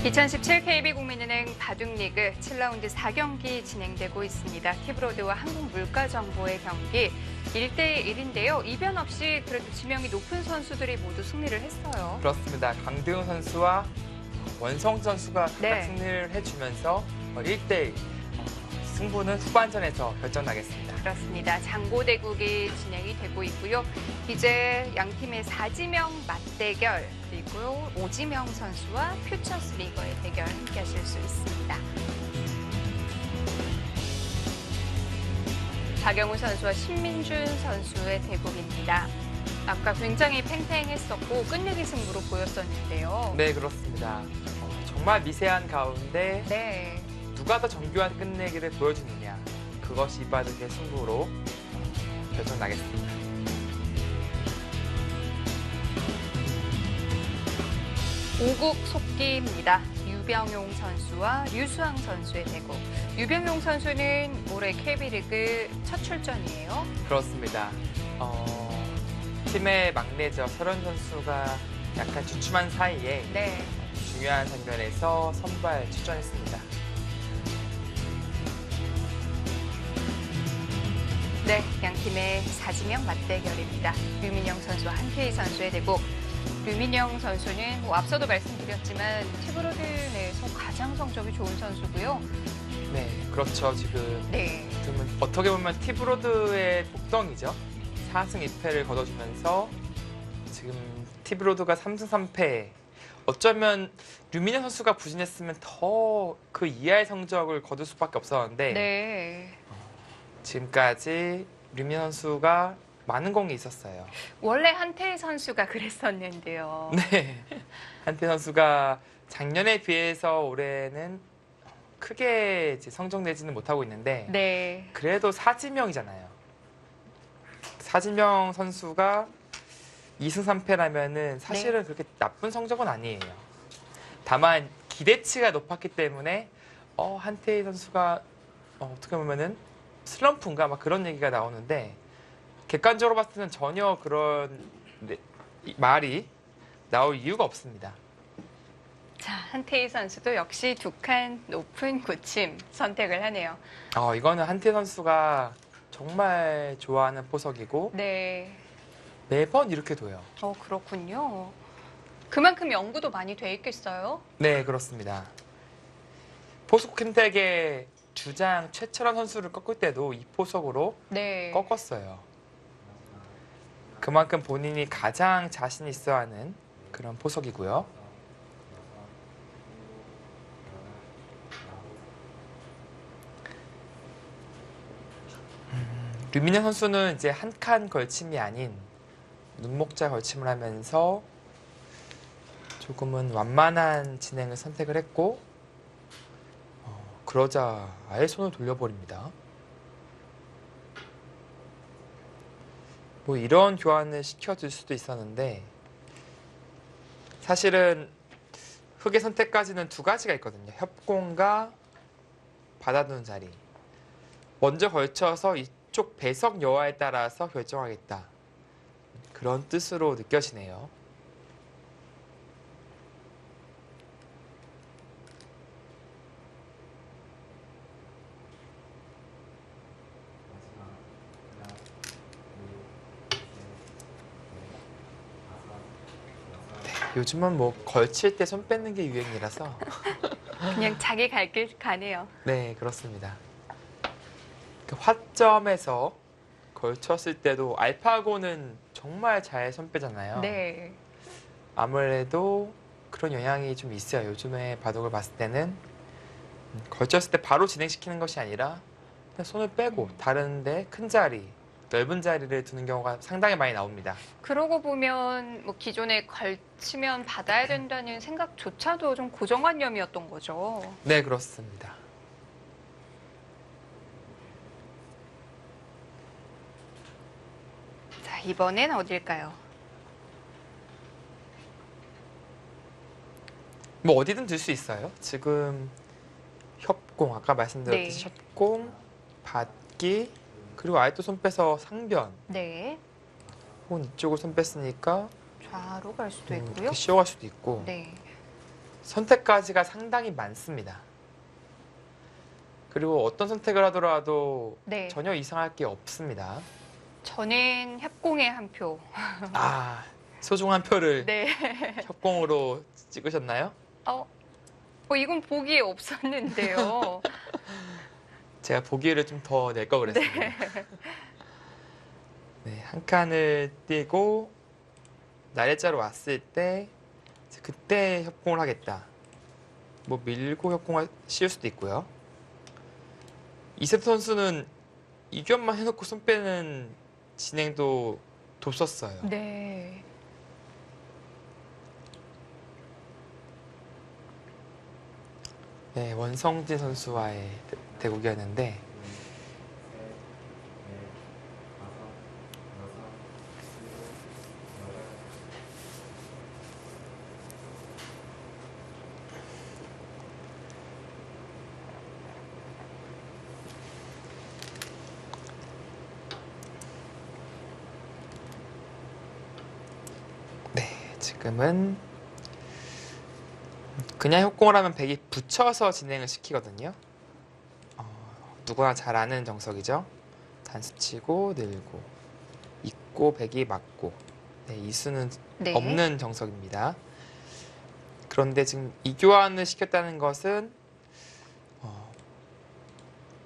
2017 KB국민은행 바둑리그 7라운드 4경기 진행되고 있습니다. 티브로드와 한국물가정보의 경기 1대1인데요. 이변 없이 그래도 지명이 높은 선수들이 모두 승리를 했어요. 그렇습니다. 강대훈 선수와 원성 선수가 각각 네. 승리를 해주면서 1대1 승부는 후반전에서 결정나겠습니다. 그렇습니다. 장고대국이 진행이 되고 있고요. 이제 양 팀의 4지명 맞대결 그리고 오지명 선수와 퓨처스 리거의 대결 함께 하실 수 있습니다. 박영우 선수와 신민준 선수의 대국입니다. 아까 굉장히 팽팽했었고 끝내기 승부로 보였었는데요. 네, 그렇습니다. 정말 미세한 가운데 네. 누가 더 정교한 끝내기를 보여주느냐, 그것이 이 바둑의 승부로 결정나겠습니다. 오국 속기입니다. 유병용 선수와 류수항 선수의 대국. 유병용 선수는 올해 KB리그 첫 출전이에요. 그렇습니다. 팀의 막내죠. 설현 선수가 약간 주춤한 사이에 네. 중요한 장면에서 선발 출전했습니다. 네, 양 팀의 4지명 맞대결입니다. 류민영 선수와 한태희 선수의 대국. 류민영 선수는 앞서도 말씀드렸지만 티브로드 내에서 가장 성적이 좋은 선수고요. 네, 그렇죠. 지금 네. 어떻게 보면 티브로드의 독덩이죠. 4승 2패를 거둬주면서 지금 티브로드가 3승 3패. 어쩌면 류민영 선수가 부진했으면 더 그 이하의 성적을 거둘 수밖에 없었는데 네. 지금까지 류민영 선수가 많은 공이 있었어요. 원래 한태희 선수가 그랬었는데요. 네, 한태 선수가 작년에 비해서 올해는 크게 이제 성적 내지는 못하고 있는데 네. 그래도 사지명이잖아요. 사지명 선수가 2승 3패라면은 사실은 네. 그렇게 나쁜 성적은 아니에요. 다만 기대치가 높았기 때문에 한태희 선수가 어떻게 보면은 슬럼프인가 막 그런 얘기가 나오는데 객관적으로 봤을 때는 전혀 그런 말이 나올 이유가 없습니다. 자, 한태희 선수도 역시 두 칸 높은 고침 선택을 하네요. 이거는 한태희 선수가 정말 좋아하는 포석이고 네. 매번 이렇게 둬요. 그렇군요. 그만큼 연구도 많이 돼 있겠어요? 네, 그렇습니다. 포석 캔택의 주장 최철원 선수를 꺾을 때도 이 포석으로 네. 꺾었어요. 그만큼 본인이 가장 자신 있어 하는 그런 포석이고요. 류민영 선수는 이제 한 칸 걸침이 아닌 눈목자 걸침을 하면서 조금은 완만한 진행을 선택을 했고 그러자 아예 손을 돌려버립니다. 뭐 이런 교환을 시켜줄 수도 있었는데 사실은 흑의 선택까지는 두 가지가 있거든요. 협공과 받아두는 자리. 먼저 걸쳐서 이쪽 배석 여하에 따라서 결정하겠다. 그런 뜻으로 느껴지네요. 요즘은 뭐 걸칠 때 손 뺏는 게 유행이라서 그냥 자기 갈 길 가네요. 네, 그렇습니다. 그 화점에서 걸쳤을 때도 알파고는 정말 잘 손 빼잖아요. 네. 아무래도 그런 영향이 좀 있어요. 요즘에 바둑을 봤을 때는 걸쳤을 때 바로 진행시키는 것이 아니라 그냥 손을 빼고 다른데 큰 자리, 넓은 자리를 두는 경우가 상당히 많이 나옵니다. 그러고 보면 뭐 기존에 걸치면 받아야 된다는 생각조차도 좀 고정관념이었던 거죠. 네, 그렇습니다. 자, 이번엔 어딜까요? 뭐 어디든 들 수 있어요. 지금 협공, 아까 말씀드렸듯이 네. 협공, 받기, 그리고 아예 또 손 빼서 상변. 네. 혹은 이쪽을 손 뺐으니까 좌로 갈 수도 있고요. 이렇게 쉬어갈 수도 있고. 네. 선택까지가 상당히 많습니다. 그리고 어떤 선택을 하더라도 네. 전혀 이상할 게 없습니다. 저는 협공의 한 표. 아, 소중한 표를 네. 협공으로 찍으셨나요? 이건 보기에 없었는데요. 제가 보기를 좀 더 낼 걸 그랬습니다. 네, 한 칸을 띄고 나래자로 왔을 때 그때 협공을 하겠다. 뭐 밀고 협공을 씌울 수도 있고요. 이세트 선수는 이견만 해놓고 손 빼는 진행도 뒀었어요. 네. 네, 원성진 선수와의 대국이었는데 네, 지금은 그냥 협공을 하면 백이 붙여서 진행을 시키거든요. 누구나 잘 아는 정석이죠. 단수 치고 늘고 있고 백이 맞고. 네, 이수는 네. 없는 정석입니다. 그런데 지금 이 교환을 시켰다는 것은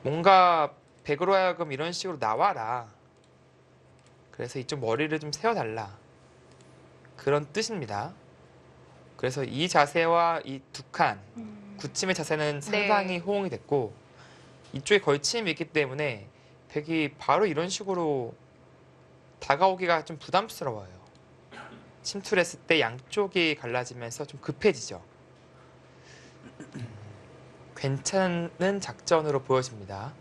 뭔가 백으로 하여금 이런 식으로 나와라. 그래서 이쪽 머리를 좀 세워달라. 그런 뜻입니다. 그래서 이 자세와 이 두 칸, 굳힘의 자세는 상당히 네. 호응이 됐고 이쪽에 걸침이 있기 때문에 백이 바로 이런 식으로 다가오기가 좀 부담스러워요. 침투를 했을 때 양쪽이 갈라지면서 좀 급해지죠. 괜찮은 작전으로 보여집니다.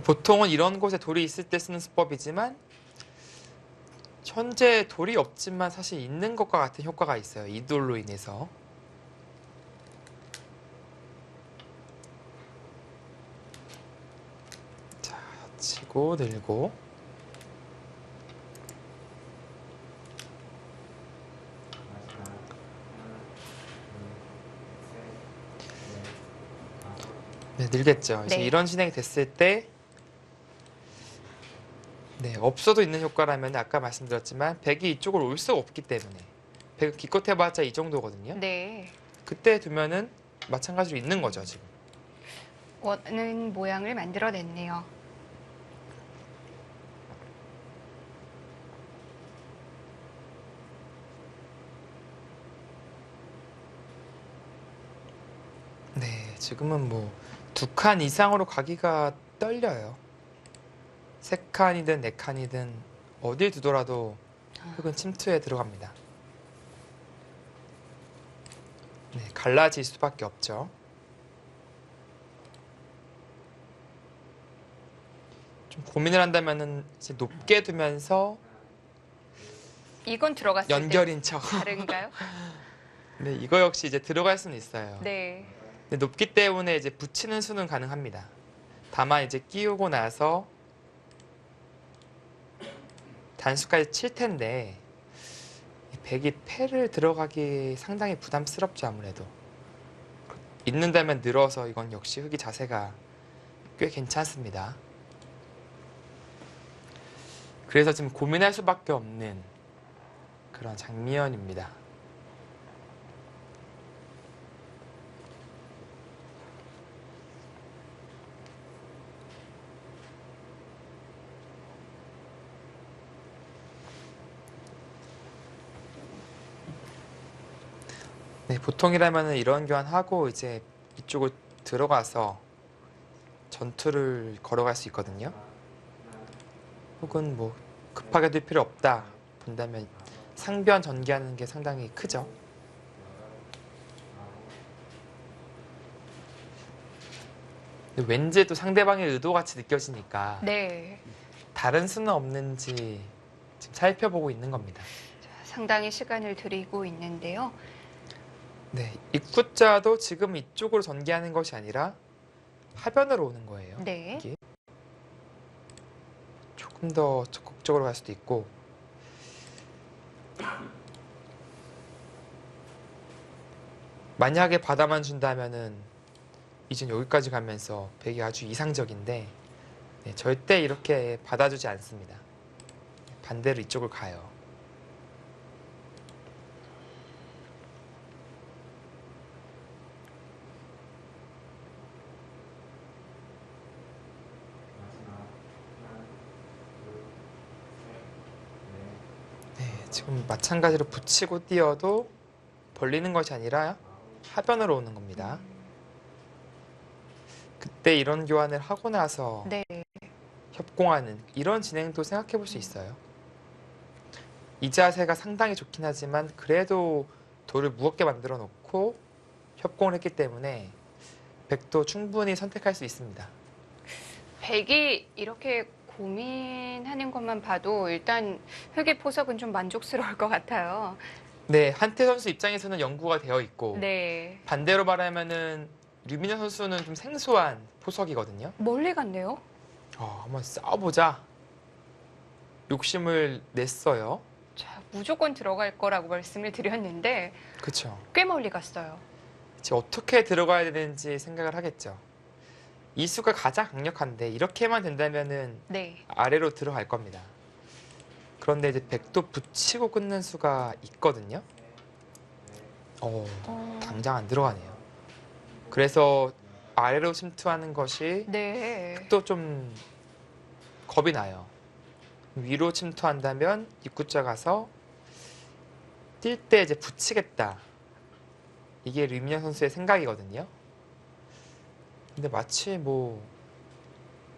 보통은 이런 곳에 돌이 있을 때 쓰는 수법이지만 현재 돌이 없지만 사실 있는 것과 같은 효과가 있어요. 이 돌로 인해서. 자, 치고 늘고 네, 늘겠죠. 이제 네. 이런 진행이 됐을 때 네, 없어도 있는 효과라면 아까 말씀드렸지만 백이 이쪽으로 올 수가 없기 때문에 백을 기껏 해봤자 이 정도거든요. 네. 그때 두면은 마찬가지로 있는 거죠, 지금. 원하는 모양을 만들어냈네요. 네, 지금은 뭐 두 칸 이상으로 가기가 떨려요. 세 칸이든 네 칸이든 어딜 두더라도 흙은 침투에 들어갑니다. 네, 갈라질 수밖에 없죠. 좀 고민을 한다면은 이제 높게 두면서 이건 들어갔을 연결인 척. 때 다른가요? 네, 이거 역시 이제 들어갈 수는 있어요. 네. 근데 높기 때문에 이제 붙이는 수는 가능합니다. 다만 이제 끼우고 나서 단수까지 칠 텐데 이 백이 패를 들어가기 상당히 부담스럽죠, 아무래도. 있는다면 늘어서 이건 역시 흙이 자세가 꽤 괜찮습니다. 그래서 지금 고민할 수밖에 없는 그런 장면입니다. 네, 보통이라면 이런 교환하고 이제 이쪽으로 들어가서 전투를 걸어갈 수 있거든요. 혹은 뭐 급하게 될 필요 없다 본다면 상변 전개하는 게 상당히 크죠. 근데 왠지 또 상대방의 의도같이 느껴지니까 네. 다른 수는 없는지 지금 살펴보고 있는 겁니다. 상당히 시간을 들이고 있는데요. 네, 입구자도 지금 이쪽으로 전개하는 것이 아니라 하변으로 오는 거예요. 네. 이게 조금 더 적극적으로 갈 수도 있고 만약에 받아만 준다면은 이젠 여기까지 가면서 백이 아주 이상적인데 네, 절대 이렇게 받아주지 않습니다. 반대로 이쪽을 가요. 네, 지금 마찬가지로 붙이고 뛰어도 벌리는 것이 아니라 하변으로 오는 겁니다. 그때 이런 교환을 하고 나서 네. 협공하는 이런 진행도 생각해 볼 수 있어요. 이 자세가 상당히 좋긴 하지만 그래도 돌을 무겁게 만들어 놓고 협공을 했기 때문에 백도 충분히 선택할 수 있습니다. 백이 이렇게 고민하는 것만 봐도 일단 흑의 포석은 좀 만족스러울 것 같아요. 네, 한태 선수 입장에서는 연구가 되어 있고 네. 반대로 말하면은 류민현 선수는 좀 생소한 포석이거든요. 멀리 갔네요. 한번 싸워보자. 욕심을 냈어요. 자, 무조건 들어갈 거라고 말씀을 드렸는데 그렇죠. 꽤 멀리 갔어요. 이제 어떻게 들어가야 되는지 생각을 하겠죠. 이 수가 가장 강력한데 이렇게만 된다면은 네. 아래로 들어갈 겁니다. 그런데 이제 백도 붙이고 끊는 수가 있거든요. 당장 안 들어가네요. 그래서 아래로 침투하는 것이 네. 또 좀 겁이 나요. 위로 침투한다면 입구자 가서 뛸 때 이제 붙이겠다. 이게 류민현 선수의 생각이거든요. 근데 마치 뭐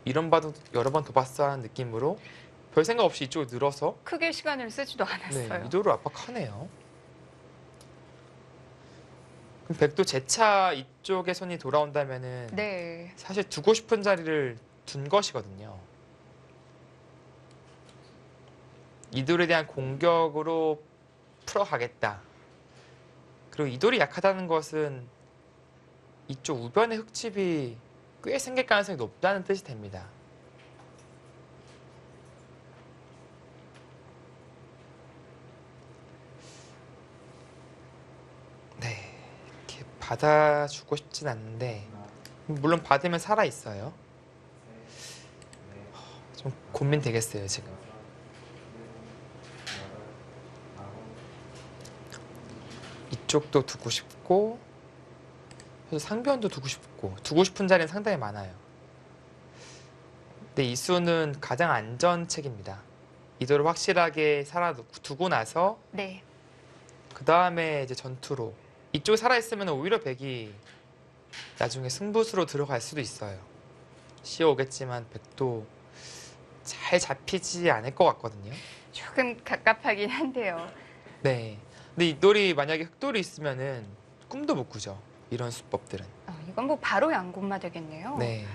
이런 바도 여러 번 더 봤어 하는 느낌으로 별 생각 없이 이쪽으로 늘어서 크게 시간을 쓰지도 않았어요. 이도로 압박하네요. 그럼 백도 재차 이쪽에 손이 돌아온다면은 네. 사실 두고 싶은 자리를 둔 것이거든요. 이돌에 대한 공격으로 풀어가겠다. 그리고 이돌이 약하다는 것은 이쪽 우변의 흙집이 꽤 생길 가능성이 높다는 뜻이 됩니다. 네, 이렇게 받아주고 싶진 않는데 물론 받으면 살아 있어요. 좀 고민되겠어요 지금. 이쪽도 두고 싶고 그래서 상변도 두고 싶고 두고 싶은 자리는 상당히 많아요. 근데 이 수는 가장 안전책입니다. 이도를 확실하게 두고 나서 네. 그 다음에 이제 전투로 이쪽에 살아있으면 오히려 백이 나중에 승부수로 들어갈 수도 있어요. 씌어오겠지만 백도 잘 잡히지 않을 것 같거든요. 조금 갑갑하긴 한데요. 네. 근데 이 돌이 만약에 흑돌이 있으면은 꿈도 못 꾸죠. 이런 수법들은. 이건 뭐 바로 양곤마 되겠네요. 네.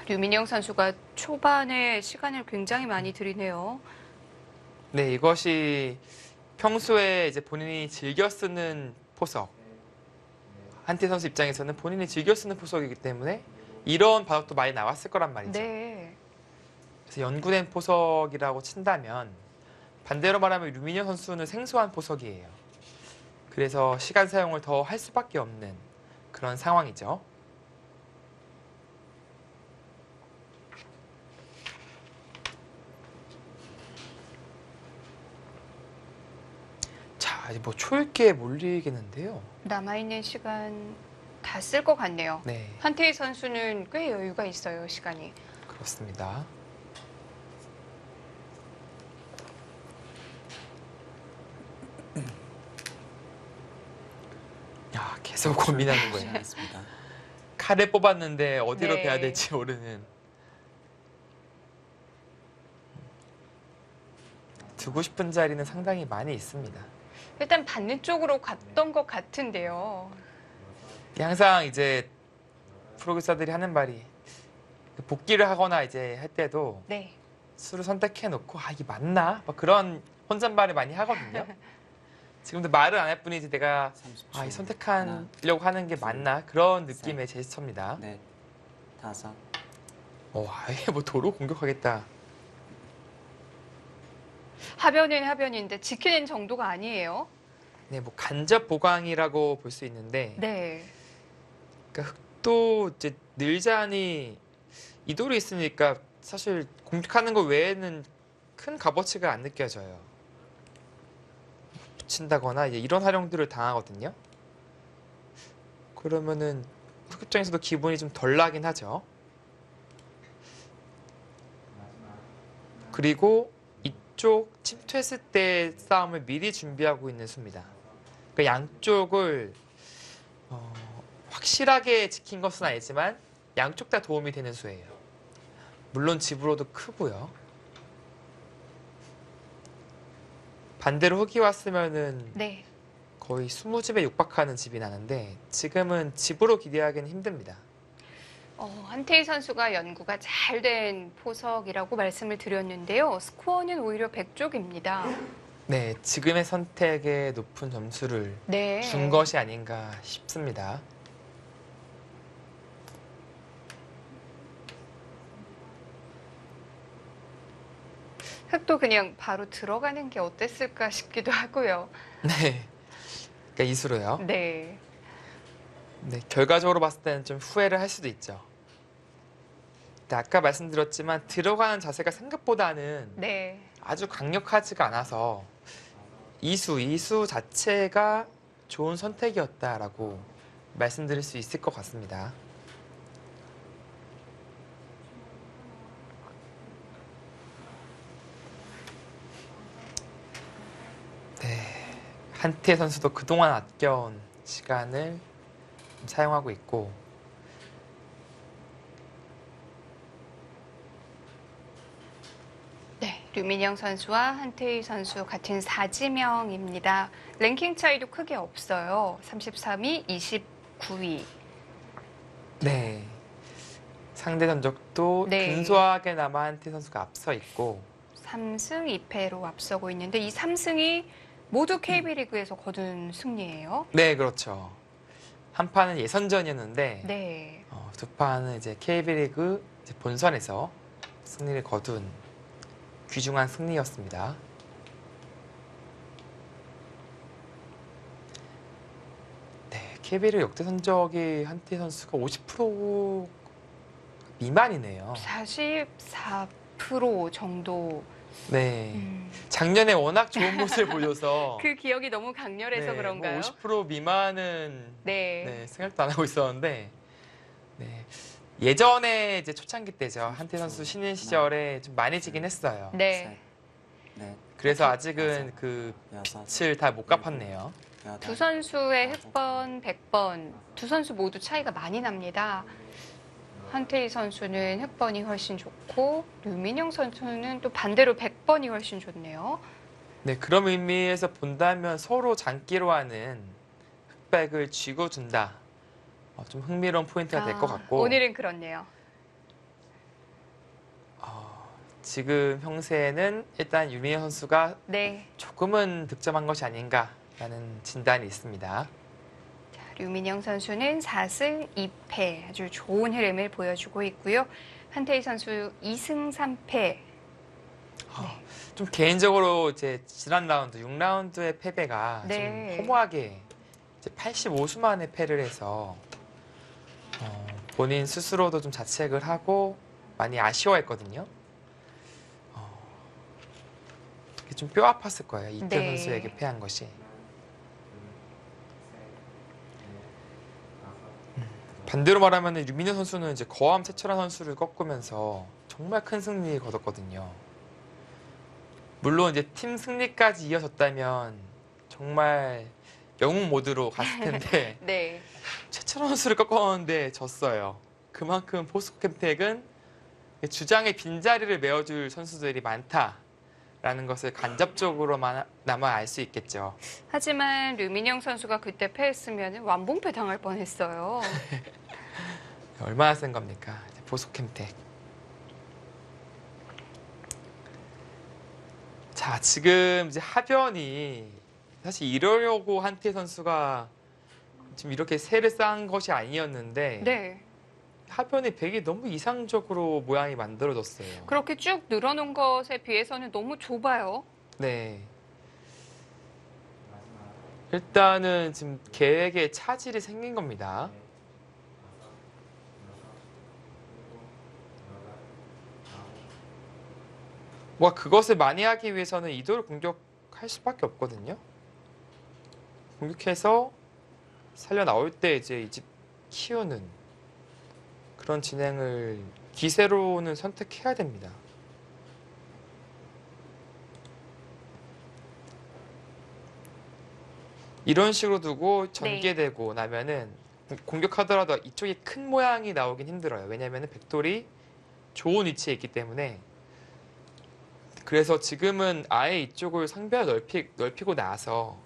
류민영 선수가 초반에 시간을 굉장히 많이 들이네요. 네, 이것이 평소에 이제 본인이 즐겨 쓰는 포석. 한태 선수 입장에서는 본인이 즐겨 쓰는 포석이기 때문에 이런 바닥도 많이 나왔을 거란 말이죠. 네. 그래서 연구된 포석이라고 친다면 반대로 말하면 류민현 선수는 생소한 포석이에요. 그래서 시간 사용을 더 할 수밖에 없는 그런 상황이죠. 자, 이제 뭐 초읽기에 몰리겠는데요. 남아있는 시간 다 쓸 것 같네요. 네, 한태희 선수는 꽤 여유가 있어요, 시간이. 그렇습니다. 야, 계속 고민하는 거예요. 않았습니다. 칼을 뽑았는데 어디로 네. 베야 될지 모르는. 두고 싶은 자리는 상당히 많이 있습니다. 일단 받는 쪽으로 갔던 것 같은데요. 항상 이제 프로기사들이 하는 말이 복귀를 하거나 이제 할 때도 네. 수를 선택해 놓고 이게 맞나? 막 그런 혼잣말을 많이 하거든요. 지금도 말을 안 할 뿐이지 내가 30초. 이 선택하려고 하는 게 맞나 그런 느낌의 제스처입니다. 넷, 다섯. 아예 뭐 도로 공격하겠다. 하변은 하변인데 지키는 정도가 아니에요. 네, 뭐 간접 보강이라고 볼 수 있는데 네. 그러니까 흑도 이제 늘자니 이 돌이 있으니까 사실 공격하는 것 외에는 큰 값어치가 안 느껴져요. 붙인다거나 이제 이런 활용들을 당하거든요. 그러면은 흑 입장에서도 기분이 좀 덜 나긴 하죠. 그리고 이쪽 침투했을 때 싸움을 미리 준비하고 있는 수입니다. 그러니까 양쪽을 확실하게 지킨 것은 아니지만 양쪽 다 도움이 되는 수예요. 물론 집으로도 크고요. 반대로 흑이 왔으면은 네. 거의 20집에 육박하는 집이 나는데 지금은 집으로 기대하기는 힘듭니다. 한태희 선수가 연구가 잘 된 포석이라고 말씀을 드렸는데요. 스코어는 오히려 100쪽입니다. 네, 지금의 선택에 높은 점수를 네. 준 것이 아닌가 싶습니다. 흑도 그냥 바로 들어가는 게 어땠을까 싶기도 하고요. 네, 그러니까 이수로요. 네. 네, 결과적으로 봤을 때는 좀 후회를 할 수도 있죠. 근데 아까 말씀드렸지만 들어가는 자세가 생각보다는 네. 아주 강력하지가 않아서 이수 자체가 좋은 선택이었다라고 말씀드릴 수 있을 것 같습니다. 네, 한태 선수도 그동안 아껴온 시간을 사용하고 있고 네, 류민영 선수와 한태희 선수 같은 4지명입니다. 랭킹 차이도 크게 없어요. 33위, 29위. 네, 상대 전적도 네. 근소하게 남아 한태 선수가 앞서 있고 3승 2패로 앞서고 있는데 이 3승이 모두 KB리그에서 거둔 승리예요. 네, 그렇죠. 한 판은 예선전이었는데 네. 두 판은 이제 KB리그 이제 본선에서 승리를 거둔 귀중한 승리였습니다. 네, KB리그 역대 성적이 한태 선수가 50% 미만이네요. 44% 정도. 네, 작년에 워낙 좋은 모습을 보여서 그 기억이 너무 강렬해서 네, 그런가요? 뭐 50% 미만은 네. 네, 생각도 안 하고 있었는데 네, 예전에 이제 초창기 때죠. 한태 선수 신인 시절에 좀 많이 지긴 했어요. 네. 넷, 그래서 아직은 그 여섯. 빛을 다 못 갚았네요. 여덟. 두 선수의 흑번, 백번 두 선수 모두 차이가 많이 납니다. 한태희 선수는 흑번이 훨씬 좋고 류민영 선수는 또 반대로 백번이 훨씬 좋네요. 네, 그런 의미에서 본다면 서로 장기로 하는 흑백을 쥐고 둔다. 좀 흥미로운 포인트가 될 것 같고 오늘은 그렇네요. 지금 형세는 일단 유민현 선수가 네. 조금은 득점한 것이 아닌가라는 진단이 있습니다. 자, 류민영 선수는 4승 2패 아주 좋은 흐름을 보여주고 있고요. 한태희 선수 2승 3패. 좀 개인적으로 이제 지난 라운드 6라운드의 패배가 네. 좀 허무하게 이제 85수 만에 패를 해서 본인 스스로도 좀 자책을 하고 많이 아쉬워했거든요. 이게 좀 뼈 아팠을 거예요. 이태 네. 선수에게 패한 것이. 반대로 말하면 류민현 선수는 이제 거암 최철환 선수를 꺾으면서 정말 큰 승리 거뒀거든요. 물론 이제 팀 승리까지 이어졌다면 정말 영웅 모드로 갔을 텐데 네. 최철원 선수를 꺾었는데 졌어요. 그만큼 포스코 캠텍은 주장의 빈자리를 메워줄 선수들이 많다라는 것을 간접적으로나마 알 수 있겠죠. 하지만 류민영 선수가 그때 패했으면 완봉패 당할 뻔했어요. 얼마나 센 겁니까? 포스코 캠텍. 자, 지금 이제 하변이 사실 이러려고 한태 선수가 지금 이렇게 세를 쌓은 것이 아니었는데 네. 하변의 백이 너무 이상적으로 모양이 만들어졌어요. 그렇게 쭉 늘어놓은 것에 비해서는 너무 좁아요. 네. 일단은 지금 계획에 차질이 생긴 겁니다. 뭐 그것을 만회하기 위해서는 이도를 공격할 수밖에 없거든요. 공격해서 살려 나올 때 이제 이 집 키우는 그런 진행을 기세로는 선택해야 됩니다. 이런 식으로 두고 전개되고 나면은 공격하더라도 이쪽이 큰 모양이 나오긴 힘들어요. 왜냐하면 백돌이 좋은 위치에 있기 때문에. 그래서 지금은 아예 이쪽을 상대가 넓히고 나서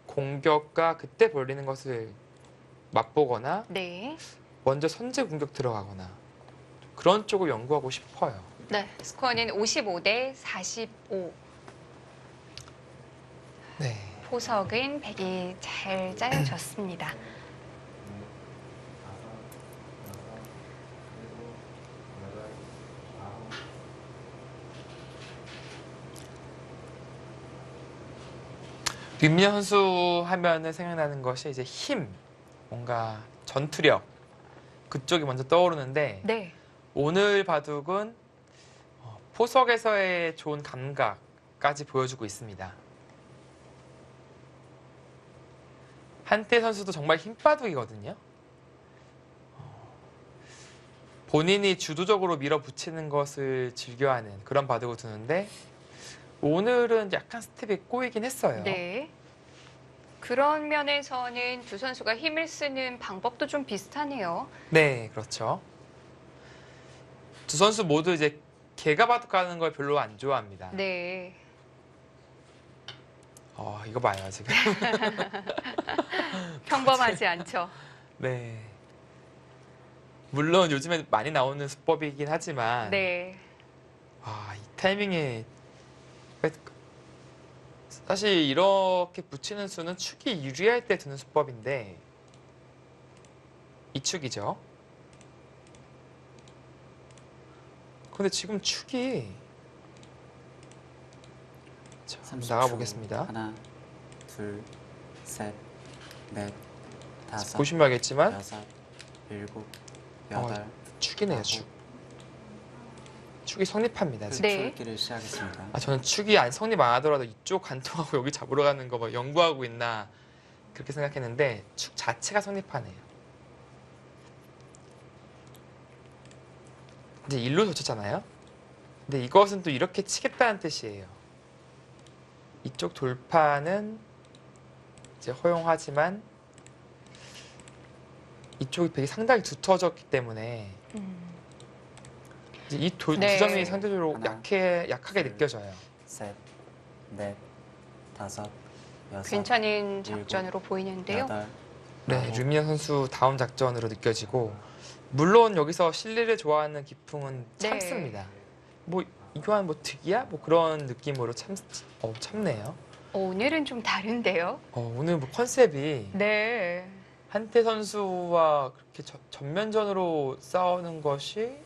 공격과 그때 벌리는 것을 맛보거나 네. 먼저 선제 공격 들어가거나 그런 쪽을 연구하고 싶어요. 네. 스코어는 55대 45. 네. 포석은 백이 잘 짜여졌습니다. 류민혁 선수 하면은 생각나는 것이 이제 힘, 뭔가 전투력 그쪽이 먼저 떠오르는데 네. 오늘 바둑은 포석에서의 좋은 감각까지 보여주고 있습니다. 한태 선수도 정말 힘바둑이거든요. 본인이 주도적으로 밀어붙이는 것을 즐겨하는 그런 바둑을 두는데 오늘은 약간 스텝이 꼬이긴 했어요. 네. 그런 면에서는 두 선수가 힘을 쓰는 방법도 좀 비슷하네요. 네, 그렇죠. 두 선수 모두 이제 개가 바둑 가는 걸 별로 안 좋아합니다. 네. 이거 봐요, 지금. 평범하지 않죠. 네. 물론 요즘에 많이 나오는 수법이긴 하지만 네. 이 타이밍에 사실 이렇게 붙이는 수는 축이 유리할 때 드는 수법인데 이 축이죠. 근데 지금 축이 자, 30초. 나가보겠습니다. 하나, 둘, 셋, 넷, 다섯, 보시면 알겠지만 여섯, 일곱, 여덟, 축이네요, 축. 축이 성립합니다, 지금. 네. 출기를 시작했습니다. 저는 축이 안 성립 안 하더라도 이쪽 관통하고 여기 잡으러 가는 거 막 연구하고 있나 그렇게 생각했는데 축 자체가 성립하네요. 이제 일로 젖혔잖아요. 근데 이것은 또 이렇게 치겠다는 뜻이에요. 이쪽 돌파는 이제 허용하지만 이쪽이 백이 상당히 두터워졌기 때문에 이제 이 두 네. 점이 상대적으로 하나, 약하게 둘, 느껴져요. 셋, 넷, 다섯, 여섯, 괜찮은 작전으로 보이는데요. 여덟, 네, 아홉, 류민혁 선수 다음 작전으로 느껴지고 물론 여기서 실리를 좋아하는 기풍은 네. 참습니다. 뭐 이거한 뭐 득이야? 뭐 그런 느낌으로 참네요. 오늘은 좀 다른데요. 오늘 뭐 컨셉이 네. 한태 선수와 그렇게 전면전으로 싸우는 것이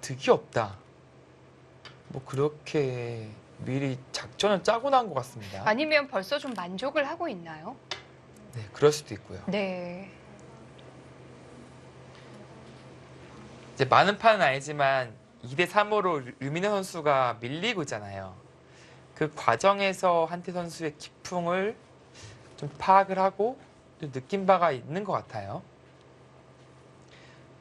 득이 없다. 뭐 그렇게 미리 작전을 짜고 나온 것 같습니다. 아니면 벌써 좀 만족을 하고 있나요? 네, 그럴 수도 있고요. 네. 이제 많은 판은 아니지만 2대 3으로 류민혁 선수가 밀리고 있잖아요. 그 과정에서 한태 선수의 기풍을 좀 파악을 하고 또 느낀 바가 있는 것 같아요.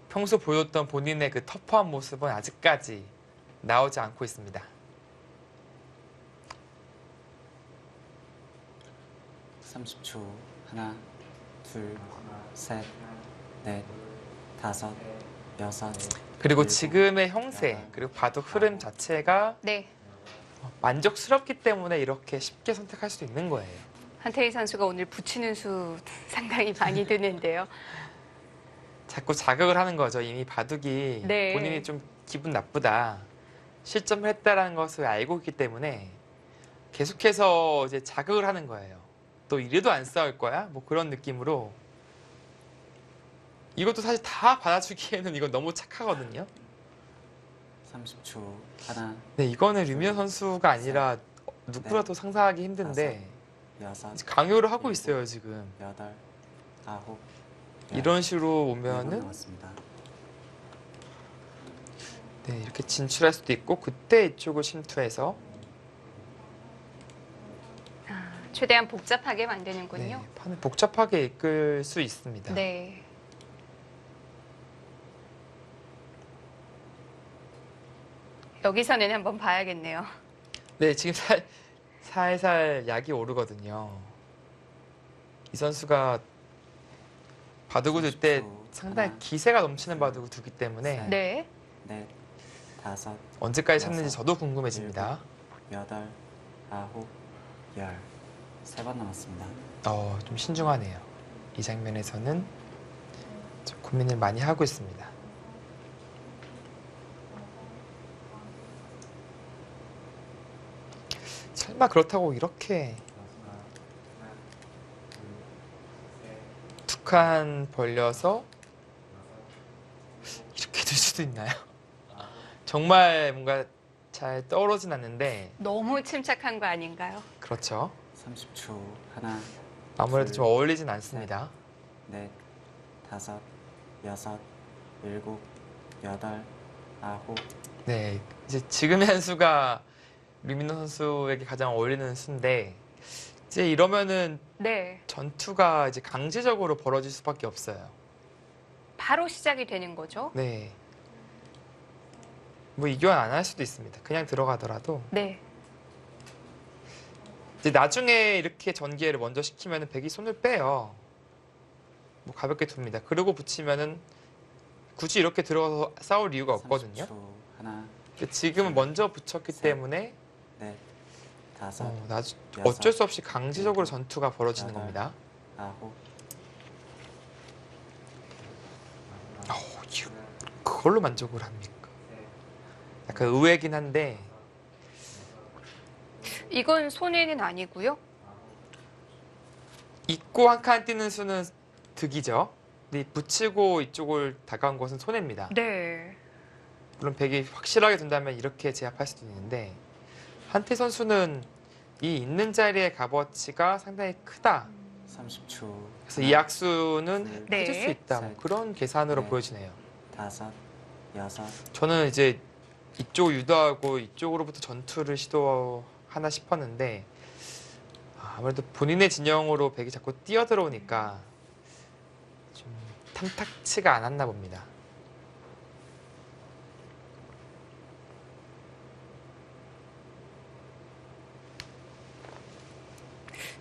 평소 보였던 본인의 그 터프한 모습은 아직까지 나오지 않고 있습니다. 30초. 하나, 둘, 셋, 넷, 다섯, 여섯. 그리고 일곱, 지금의 형세 그리고 바둑 흐름 자체가 네. 만족스럽기 때문에 이렇게 쉽게 선택할 수 있는 거예요. 한태희 선수가 오늘 붙이는 수 상당히 많이 드는데요. 자꾸 자극을 하는 거죠. 이미 바둑이 네. 본인이 좀 기분 나쁘다, 실점을 했다라는 것을 알고 있기 때문에 계속해서 이제 자극을 하는 거예요. 또 이래도 안 싸울 거야? 뭐 그런 느낌으로. 이것도 사실 다 받아주기에는 이건 너무 착하거든요. 30초. 하나, 네, 이거는 류민호 선수가 아니라 누구라도 상상하기 힘든데 여섯, 이제 강요를 하고 있어요, 지금. 여덟, 아홉, 열. 이런 식으로 1분 오면은 남았습니다. 네, 이렇게 진출할 수도 있고 그때 이쪽을 침투해서 최대한 복잡하게 만드는군요. 네, 판을 복잡하게 이끌 수 있습니다. 네. 여기서는 한번 봐야겠네요. 네, 지금 살살 약이 오르거든요. 이 선수가 바둑을 둘 때 30초. 상당히 하나, 기세가 넘치는 바둑을 두기 때문에 네. 넷, 다섯, 언제까지 참는지 여섯, 저도 궁금해집니다. 여덟, 아홉, 열. 3번 남았습니다. 좀 신중하네요. 이 장면에서는 좀 고민을 많이 하고 있습니다. 설마 그렇다고 이렇게 두 칸 벌려서 이렇게 될 수도 있나요? 정말 뭔가 잘 떠오르진 않는데 너무 침착한 거 아닌가요? 그렇죠. 30초. 하나, 아무래도 좀 어울리진 않습니다. 넷, 다섯, 여섯, 일곱, 여덟, 아홉. 네, 이제 지금의 한 수가 류민호 선수에게 가장 어울리는 수인데 이제 이러면은 네. 전투가 이제 강제적으로 벌어질 수밖에 없어요. 바로 시작이 되는 거죠. 네. 뭐 이교환 안 할 수도 있습니다. 그냥 들어가더라도 네. 이제 나중에 이렇게 전개를 먼저 시키면은 백이 손을 빼요. 뭐 가볍게 둡니다. 그러고 붙이면은 굳이 이렇게 들어가서 싸울 이유가 없거든요. 30초. 하나, 근데 지금은 먼저 붙였기 때문에 넷, 다섯, 어쩔 수 없이 강제적으로 전투가 벌어지는 여덟. 겁니다. 아홉. 그걸로 만족을 합니까? 약간 의외긴 한데 이건 손해는 아니고요. 입고 한 칸 뛰는 수는 득이죠. 근데 붙이고 이쪽을 다가온 것은 손해입니다. 네. 물론 백이 확실하게 둔다면 이렇게 제압할 수도 있는데 한태 선수는 이 있는 자리의 값어치가 상당히 크다. 30초. 그래서 이 악수는 네. 해줄 수 있다. 뭐 그런 계산으로 네. 보여지네요. 다섯, 여섯, 저는 이제 이쪽 유도하고 이쪽으로부터 전투를 시도하나 싶었는데 아무래도 본인의 진영으로 백이 자꾸 뛰어들어오니까 좀 탐탁치가 않았나 봅니다.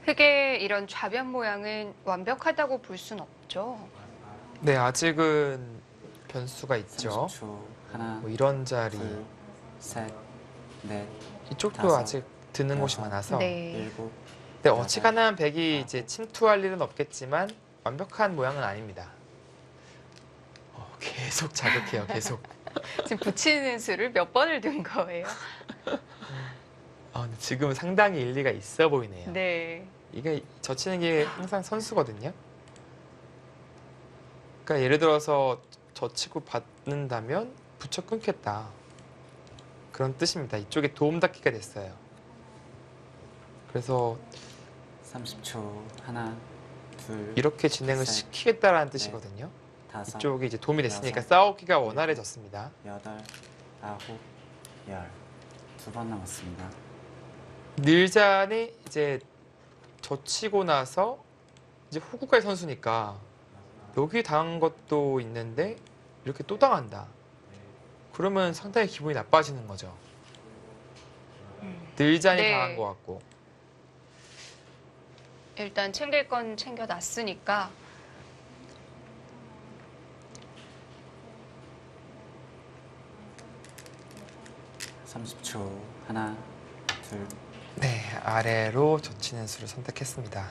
흑의 이런 좌변 모양은 완벽하다고 볼 순 없죠. 네, 아직은 변수가 있죠. 30초. 하나, 뭐 이런 자리 둘, 셋, 넷, 이쪽도 다섯, 아직 드는 곳이 여섯, 많아서 네. 일곱. 근데 어지간하면 백이 이제 침투할 일은 없겠지만 완벽한 모양은 아닙니다. 계속 자극해요, 계속. 지금 붙이는 수를 몇 번을 둔 거예요. 근데 지금은 상당히 일리가 있어 보이네요. 네. 이게 젖히는 게 항상 선수거든요. 그러니까 예를 들어서 젖히고 받는다면 붙여 끊겠다. 그런 뜻입니다. 이쪽에 도움 닫기가 됐어요. 그래서 30초. 하나, 둘, 이렇게 진행을 셋, 시키겠다라는 넷, 뜻이거든요. 다섯, 이쪽이 이제 도움이 됐으니까 여섯, 싸우기가 원활해졌습니다. 여덟, 아홉, 열. 2번 남았습니다. 늘잔이 이제 젖히고 나서 이제 호구가의 선수니까 여기 당한 것도 있는데 이렇게 또 당한다. 그러면 상당히 기분이 나빠지는 거죠. 늘잔이 네. 당한 것 같고. 일단 챙길 건 챙겨놨으니까 30초. 하나, 둘, 네, 아래로 젖히는 수를 선택했습니다.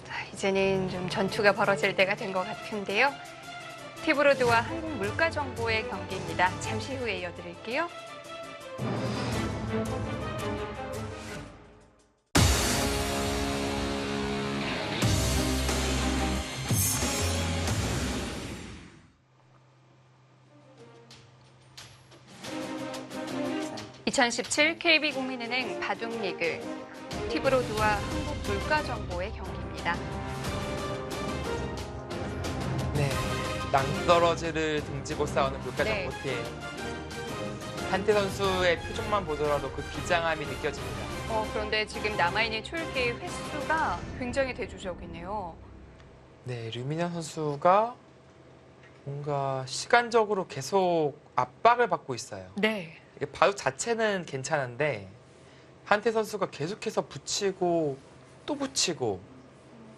자, 이제는 좀 전투가 벌어질 때가 된 것 같은데요. 티브로드와 한국물가정보의 경기입니다. 잠시 후에 이어드릴게요. 셋, 2017 KB국민은행 바둑리그 티브로드와 한국물가정보의 경기입니다. 네, 낭떠러지를 등지고 싸우는 물가정보팀. 한태 선수의 표정만 보더라도 그 비장함이 느껴집니다. 그런데 지금 남아있는 초읽기 횟수가 굉장히 대조적이네요. 네, 류민현 선수가 뭔가 시간적으로 계속 압박을 받고 있어요. 네. 이게 바둑 자체는 괜찮은데 한태 선수가 계속해서 붙이고 또 붙이고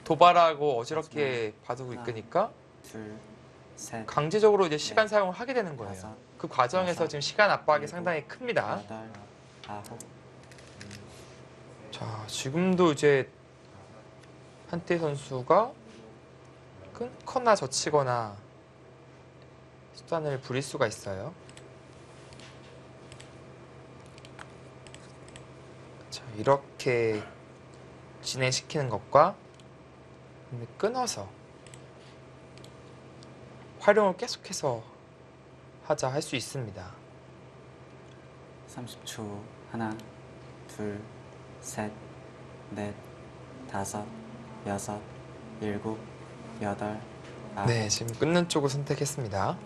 도발하고 어지럽게 바둑을 이끄니까 둘, 셋, 강제적으로 이제 시간 사용을 하게 되는 거예요. 다섯, 그 과정에서 여섯, 지금 시간 압박이 일곱, 상당히 큽니다. 여덟, 아홉, 자, 지금도 이제 한태 선수가 끊거나 젖히거나 수단을 부릴 수가 있어요. 자, 이렇게 진행시키는 것과 끊어서 활용을 계속해서 하자 할 수 있습니다. 30초. 하나, 둘, 셋, 넷, 다섯, 여섯, 일곱, 여덟, 아홉. 네, 지금 끊는 쪽을 선택했습니다.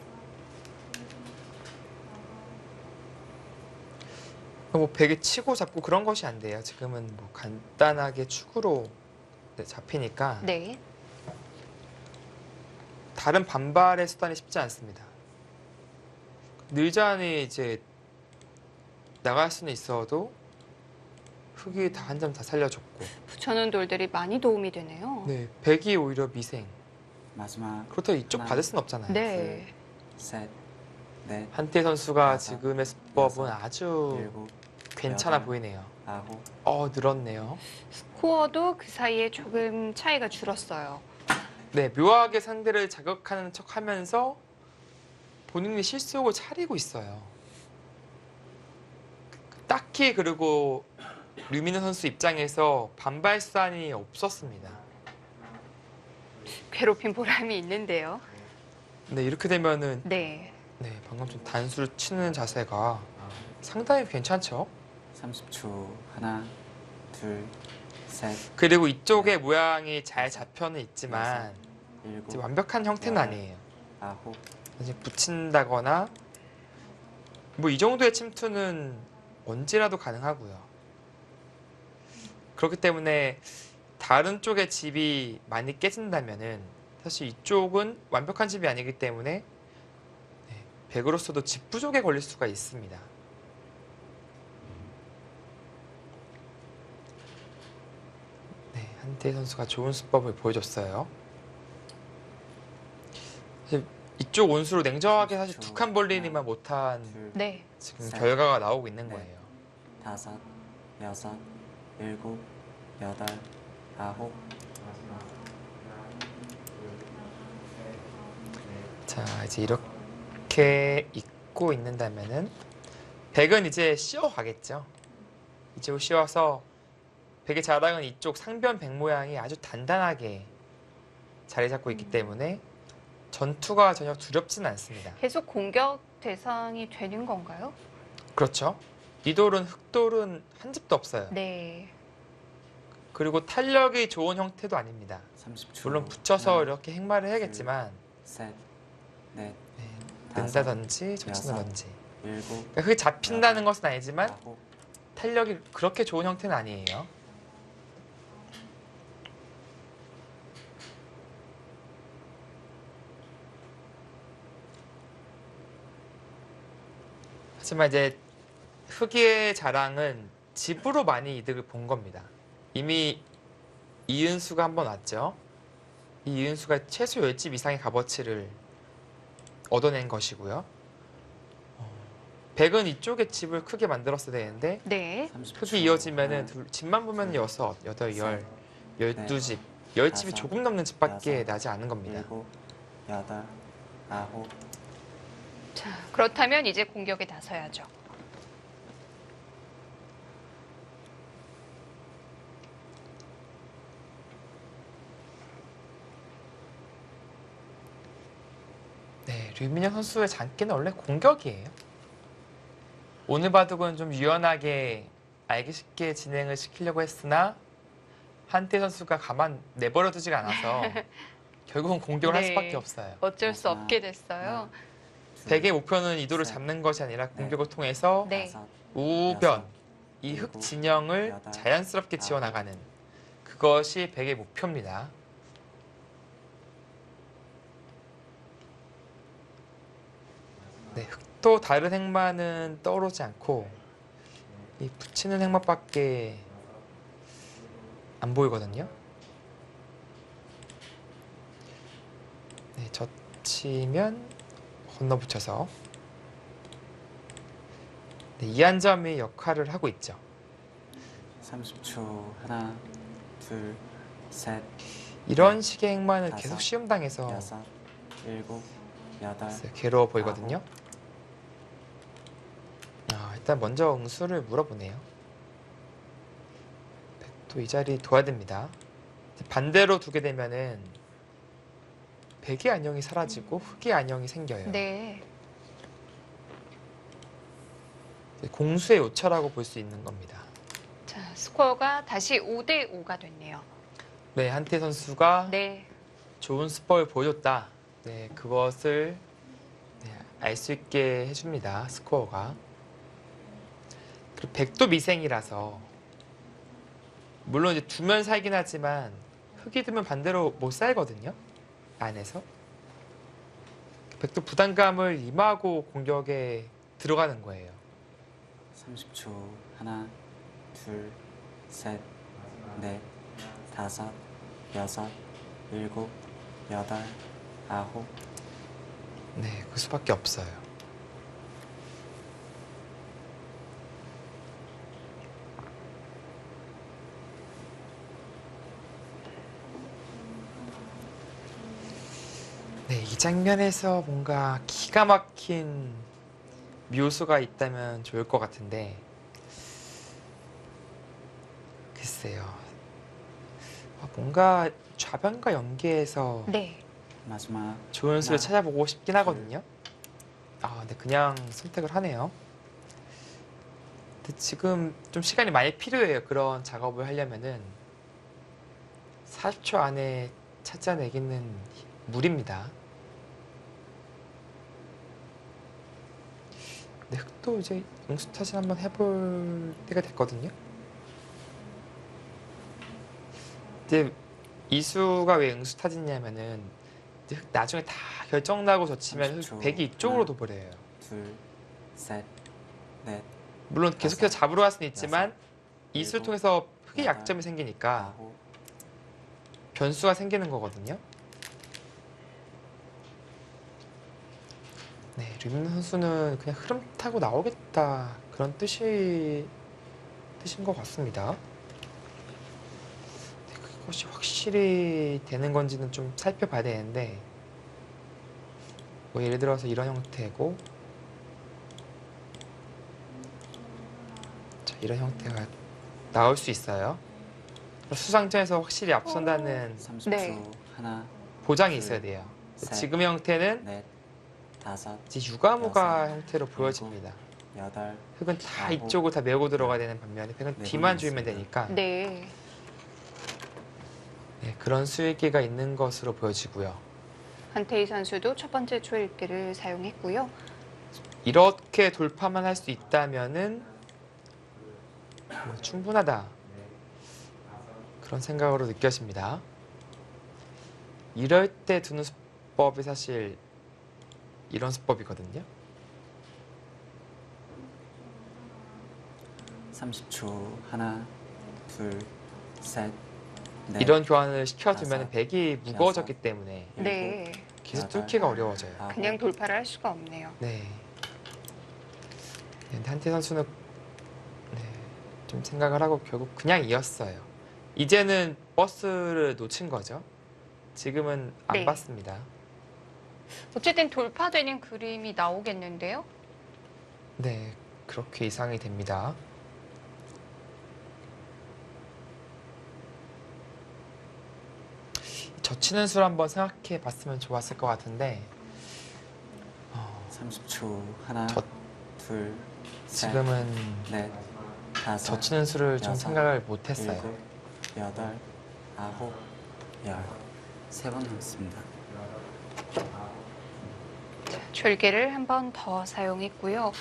뭐 베개 치고 잡고 그런 것이 안 돼요. 지금은 뭐 간단하게 축으로 잡히니까 네. 다른 반발의 수단이 쉽지 않습니다. 늘잔이 이제 나갈 수는 있어도 흙이 다 한 점 다 살려줬고, 붙여놓은 돌들이 많이 도움이 되네요. 네, 백이 오히려 미생. 마지막. 그렇다고 이쪽 하나, 받을 수는 없잖아요. 네. 셋, 넷, 한태 선수가 다섯, 지금의 수법은 여섯, 아주 일곱, 괜찮아 여덟, 보이네요. 아홉. 늘었네요. 스코어도 그 사이에 조금 차이가 줄었어요. 네, 묘하게 상대를 자극하는 척 하면서 본인이 실속을 차리고 있어요. 딱히 그리고 류민우 선수 입장에서 반발 수단이 없었습니다. 괴롭힌 보람이 있는데요. 네, 이렇게 되면은 네. 네, 방금 좀 단수를 치는 자세가 상당히 괜찮죠? 30초. 하나, 둘, 셋, 그리고 이쪽의 모양이 잘 잡혀는 있지만 일곱, 이제 완벽한 형태는 여덟, 아니에요. 아홉. 이제 붙인다거나 뭐 이 정도의 침투는 언제라도 가능하고요. 그렇기 때문에 다른 쪽의 집이 많이 깨진다면은 사실 이쪽은 완벽한 집이 아니기 때문에 네, 백으로서도 집 부족에 걸릴 수가 있습니다. 네, 한태 선수가 좋은 수법을 보여줬어요. 이쪽 온수로 냉정하게 사실 두 칸 벌리니만 못한 둘, 네. 지금 셋, 결과가 나오고 있는 넷. 거예요. 다섯, 여섯, 일곱, 여덟, 아홉. 자, 이제 이렇게 입고 있는다면은 백은 이제 씌워 가겠죠. 이쪽으로 씌워서 백의 자랑은 이쪽 상변 백 모양이 아주 단단하게 자리 잡고 있기 때문에 전투가 전혀 두렵지는 않습니다. 계속 공격 대상이 되는 건가요? 그렇죠. 이 돌은 흑돌은 한 집도 없어요. 네. 그리고 탄력이 좋은 형태도 아닙니다. 30초. 물론 붙여서 하나, 이렇게 행마를 해야겠지만 셋, 넷, 네, 다섯, 는다든지 젖힌다든지 일곱, 그러니까 그게 잡힌다는 것은 아니지만 아홉. 탄력이 그렇게 좋은 형태는 아니에요. 하지만 이제 흑의의 자랑은 집으로 많이 이득을 본 겁니다. 이미 이은수가 한 번 왔죠. 이 이은수가 최소 10집 이상의 값어치를 얻어낸 것이고요. 백은 이쪽에 집을 크게 만들었어야 되는데 네. 30초. 흑이 이어지면은 하나, 집만 보면 6, 8, 10, 12집 열집이 다섯, 조금 넘는 집밖에 여섯, 나지 않은 겁니다. 일곱, 여덟, 아홉, 자, 그렇다면 이제 공격에 나서야죠. 네, 류민혁 선수의 장기는 원래 공격이에요. 오늘 바둑은 좀 유연하게 알기 쉽게 진행을 시키려고 했으나 한태 선수가 가만 내버려 두지가 않아서 결국은 공격을 할 네. 수밖에 없어요. 어쩔 수 하나, 없게 됐어요. 둘, 백의 목표는 이도를 셋, 잡는 것이 아니라 넷, 공격을 통해서 네. 다섯, 우변, 여섯, 이 흙 일곱, 진영을 여덟, 자연스럽게 아홉. 지워나가는 그것이 백의 목표입니다. 네, 흙도 다른 행마는 떠오르지 않고 이 붙이는 행마밖에 안 보이거든요. 네, 젖히면 건너붙여서 네, 이한점이 역할을 하고 있죠. 30초. 하나, 둘, 셋, 이런 식의 행마는 다섯, 계속 시험당해서 여섯, 일곱, 여덟, 괴로워 보이거든요. 일단 먼저 응수를 물어보네요. 백도 이 자리 둬야 됩니다. 반대로 두게 되면은 백의 안형이 사라지고 흑의 안형이 생겨요. 네. 공수의 요철라고 볼 수 있는 겁니다. 자, 스코어가 다시 5대 5가 됐네요. 네, 한태 선수가 네. 좋은 수법을 보여줬다. 네, 그것을 알 수 있게 해줍니다. 스코어가. 그리고 백도 미생이라서 물론 이제 두면 살긴 하지만 흙이 두면 반대로 못 살거든요. 안에서. 백도 부담감을 임하고 공격에 들어가는 거예요. 30초. 하나, 둘, 셋, 넷, 다섯, 여섯, 일곱, 여덟, 아홉, 네, 그 수밖에 없어요. 네, 이 장면에서 뭔가 기가 막힌 묘수가 있다면 좋을 것 같은데 글쎄요. 뭔가 좌변과 연계해서 네. 마지막. 좋은 수를 하나, 찾아보고 싶긴 하거든요. 근데 그냥 선택을 하네요. 근데 지금 좀 시간이 많이 필요해요. 그런 작업을 하려면은 40초 안에 찾아내기는 무리입니다. 네, 흙도 이제 응수타진 한번 해볼 때가 됐거든요. 근데 이수가 왜 응수타진이냐면은 이제 흙 나중에 다 결정나고 젖히면 30초. 백이 이쪽으로 하나. 도버려요. 둘, 셋, 넷, 물론 계속해서 다섯, 잡으러 갈 수는 있지만 여섯, 이수를 일곱, 통해서 흙의 여덟, 약점이 생기니까 아홉, 변수가 생기는 거거든요. 네, 류민 선수는 그냥 흐름 타고 나오겠다 그런 뜻인 것 같습니다. 네, 그것이 확실히 되는 건지는 좀 살펴봐야 되는데 뭐 예를 들어서 이런 형태고 자, 이런 형태가 나올 수 있어요. 수상전에서 확실히 앞선다는 30초. 네. 하나, 보장이 둘, 있어야 돼요. 셋, 지금의 형태는 넷, 다섯, 이제 유가무가 여섯, 형태로 보여집니다. 여덟, 흙은 다 아홉, 이쪽을 다 메고 들어가야 되는 반면에 흙은 네 뒤만 번이 주면 있습니다. 되니까 네. 네, 그런 수익기가 있는 것으로 보여지고요. 한태희 선수도 첫 번째 초읽기를 사용했고요. 이렇게 돌파만 할 수 있다면은 뭐 충분하다 그런 생각으로 느껴집니다. 이럴 때 두는 수법이 사실 이런 수법이거든요. 30초. 하나, 둘, 셋, 넷, 이런 교환을 시켜두면 다섯, 백이 무거워졌기 때문에 일곱, 네. 계속 여덟, 뚫기가 어려워져요. 아홉, 그냥 돌파를 할 수가 없네요. 네. 근데 한태 선수는 네, 좀 생각을 하고 결국 그냥 이었어요. 이제는 버스를 놓친 거죠. 지금은 안 네. 봤습니다. 어쨌든 돌파되는 그림이 나오겠는데요. 네, 그렇게 예상이 됩니다. 젖히는 수를 한번 생각해 봤으면 좋았을 것 같은데 30초. 하나, 저- 둘, 셋, 지금은 넷, 다섯, 젖히는 수를 좀 여섯, 생각을 못 했어요. 일곱, 여덟, 아홉, 열. 3번 남았습니다. 절개를 한 번 더 사용했고요.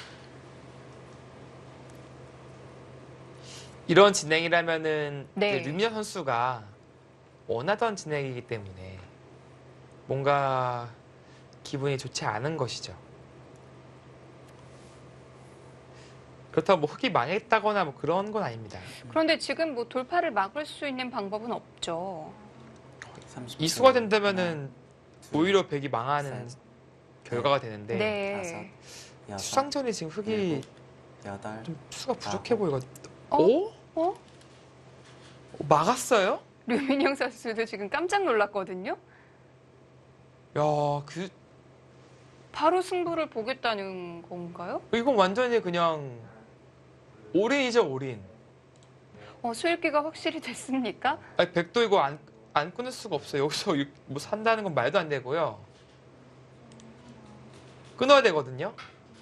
이런 진행이라면은 네. 이제 류민혁 선수가 원하던 진행이기 때문에 뭔가 기분이 좋지 않은 것이죠. 그렇다고 뭐 흑이 망했다거나 뭐 그런 건 아닙니다. 그런데 지금 뭐 돌파를 막을 수 있는 방법은 없죠. 30초. 이수가 된다면은 둘, 오히려 백이 망하는 셋, 결과가 되는데 네. 여섯, 수상전이 지금 흑이 일곱, 여덟, 좀 수가 부족해 아홉. 보이거든요. 어? 오? 어? 막았어요? 류민영 선수도 지금 깜짝 놀랐거든요. 야, 그 바로 승부를 보겠다는 건가요? 이건 완전히 그냥 올인이죠, 올인. 수일기가 확실히 됐습니까? 아니, 백도 이거 안 끊을 수가 없어요. 여기서 뭐 산다는 건 말도 안 되고요. 끊어야 되거든요.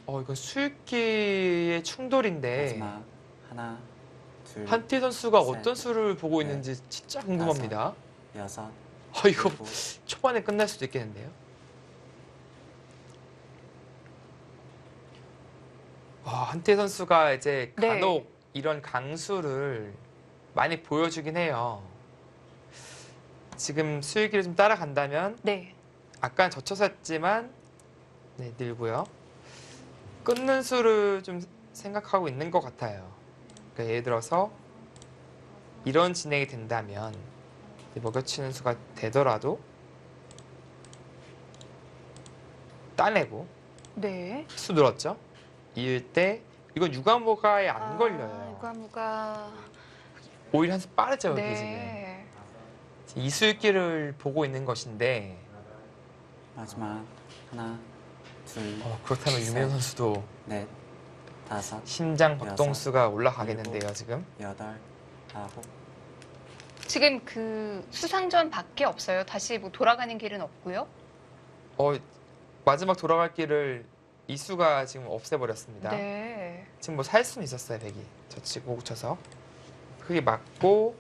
이건 수익기의 충돌인데 마지막. 하나, 둘, 한티 선수가 셋, 어떤 수를 보고 넷, 있는지 진짜 궁금합니다. 여섯, 이거 일곱, 초반에 끝날 수도 있겠는데요. 한태 선수가 이제 네. 간혹 이런 강수를 많이 보여주긴 해요. 지금 수익기를 좀 따라간다면 네. 아까 젖혀서 했지만 네, 늘고요. 끊는 수를 좀 생각하고 있는 것 같아요. 그러니까 예를 들어서 이런 진행이 된다면 먹여치는 수가 되더라도 따내고 네. 수 늘었죠. 이을 때 이건 유가무가에 안 걸려요. 유가무가. 오히려 한 수 빠르죠. 여기 네. 지금 이수익기를 보고 있는 것인데 마지막. 하나, 둘, 그렇다면 셋, 유명 선수도 넷, 다섯, 심장 박동수가 여섯, 올라가겠는데요. 일곱. 지금 여덟, 아홉. 지금 그 수상전밖에 없어요. 다시 뭐 돌아가는 길은 없고요. 마지막 돌아갈 길을 이수가 지금 없애버렸습니다. 네. 지금 뭐 살 수는 있었어요. 백이 젖히고 쳐서 그게 맞고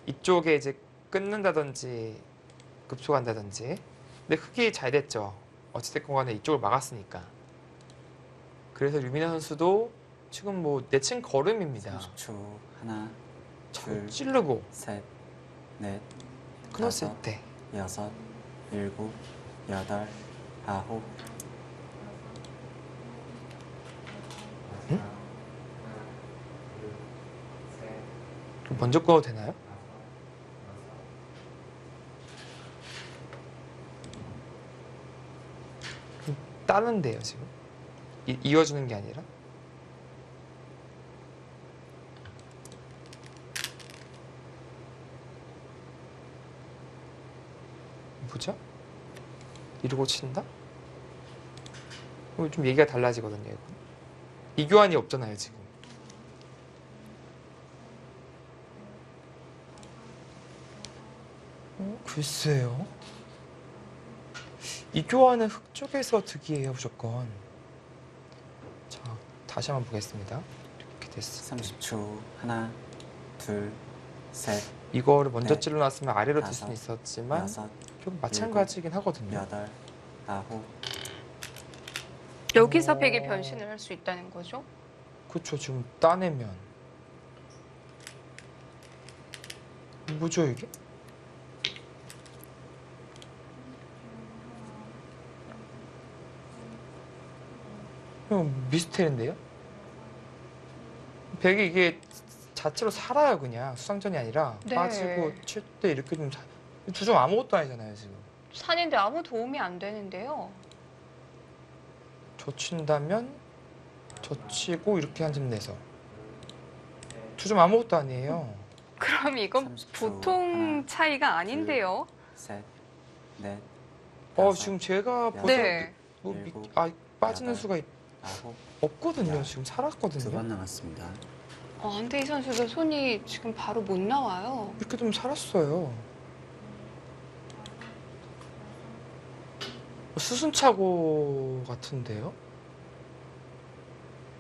이쪽에 이제 끊는다든지 급소간다든지 근데 흑이 잘 됐죠. 어찌됐건 간에 이쪽을 막았으니까. 그래서 류민아 선수도 지금 뭐 내친 걸음입니다. 30초. 하나, 저 둘, 찌르고 셋, 넷, 끊었을 다섯, 때 여섯, 일곱, 여덟, 아홉. 먼저 꺼도 되나요? 따는데요 지금 이어주는 게 아니라 뭐죠? 이러고 친다? 좀 얘기가 달라지거든요. 이건. 이교환이 없잖아요 지금. 글쎄요. 이교환은 흑 쪽에서 득이에요 무조건. 자 다시 한번 보겠습니다. 이렇게 됐어. 30초. 하나, 둘, 셋, 이거를 먼저 네. 찔러놨으면 아래로 들 다섯, 수는 있었지만 여섯, 결국 마찬가지긴 하거든요. 여덟, 아홉. 여기서 백이 변신을 할 수 있다는 거죠. 그쵸 지금 따내면 뭐죠 이게? 미스테리인데요? 백이 이게 자체로 살아요 그냥 수상전이 아니라 네. 빠지고 칠 때 이렇게 좀 아무것도 아니잖아요 지금. 산인데 아무 도움이 안 되는데요. 젖힌다면 젖히고 이렇게 한 점 내서 투점 아무것도 아니에요. 그럼 이건 30초. 보통 하나, 차이가 아닌데요. 셋, 넷, 지금 제가 여섯, 보다 네. 뭐 일곱, 빠지는 여덟, 수가 아홉, 없거든요. 야. 지금 두 살았거든요. 번 남았습니다. 한태희 선수도 손이 지금 바로 못 나와요. 이렇게 좀 살았어요. 수순차고 같은데요?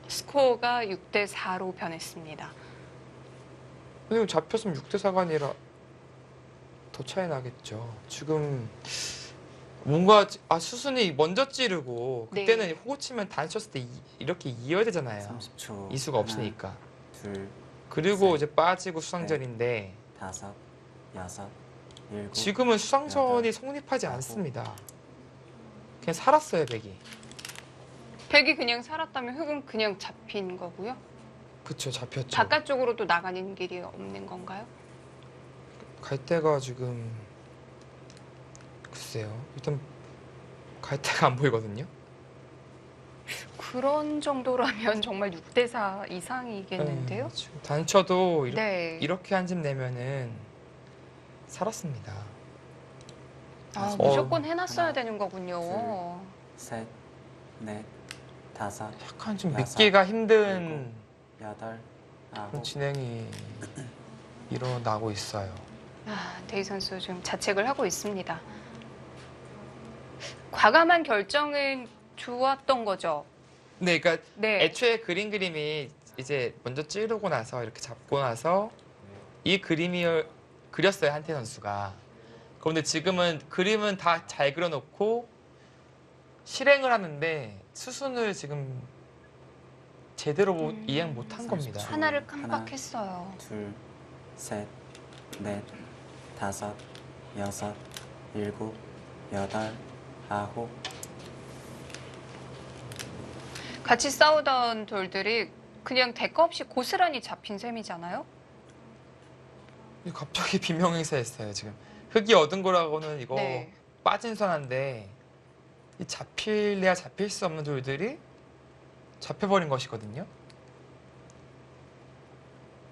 스코어가 6대 4로 변했습니다. 근데 이거 잡혔으면 6대 4가 아니라 더 차이 나겠죠. 지금 뭔가 수순이 먼저 찌르고 그때는 네. 호구 치면 단수 쳤을 때 이렇게 이어야 되잖아요. 30초. 이수가 없으니까. 둘, 그리고 셋, 이제 빠지고 수상전인데 다섯, 여섯, 일곱. 지금은 수상전이 여덟, 성립하지 아홉. 않습니다. 그냥 살았어요, 백이. 백이 그냥 살았다면 흑은 그냥 잡힌 거고요. 그쵸, 잡혔죠. 바깥쪽으로도 나가는 길이 없는 건가요? 갈 데가 지금 글쎄요. 일단 갈 데가 안 보이거든요. 그런 정도라면 정말 6대 4 이상이겠는데요? 지금 단쳐도 네. 이렇게 한 집 내면은 살았습니다. 무조건 해놨어야 하나, 되는 거군요. 셋, 넷, 다섯, 약간 좀 여섯, 믿기가 힘든 여덟, 그런 아홉. 진행이 일어나고 있어요. 데이 선수 지금 자책을 하고 있습니다. 과감한 결정은 좋았던 거죠. 네, 그러니까 네. 애초에 그림이 이제 먼저 찌르고 나서 이렇게 잡고 나서 이 그림이 그렸어요, 한태 선수가. 그런데 지금은 그림은 다 잘 그려놓고 실행을 하는데 수순을 지금 제대로 이행 못한 겁니다. 하나를 깜빡했어요. 둘, 셋, 넷, 다섯, 여섯, 일곱, 여덟, 아홉. 같이 싸우던 돌들이 그냥 대가 없이 고스란히 잡힌 셈이잖아요. 갑자기 비명행사했어요, 지금. 흙이 얻은 거라고는 이거 네. 빠진 선한데 이 잡힐래야 잡힐 수 없는 돌들이 잡혀버린 것이거든요.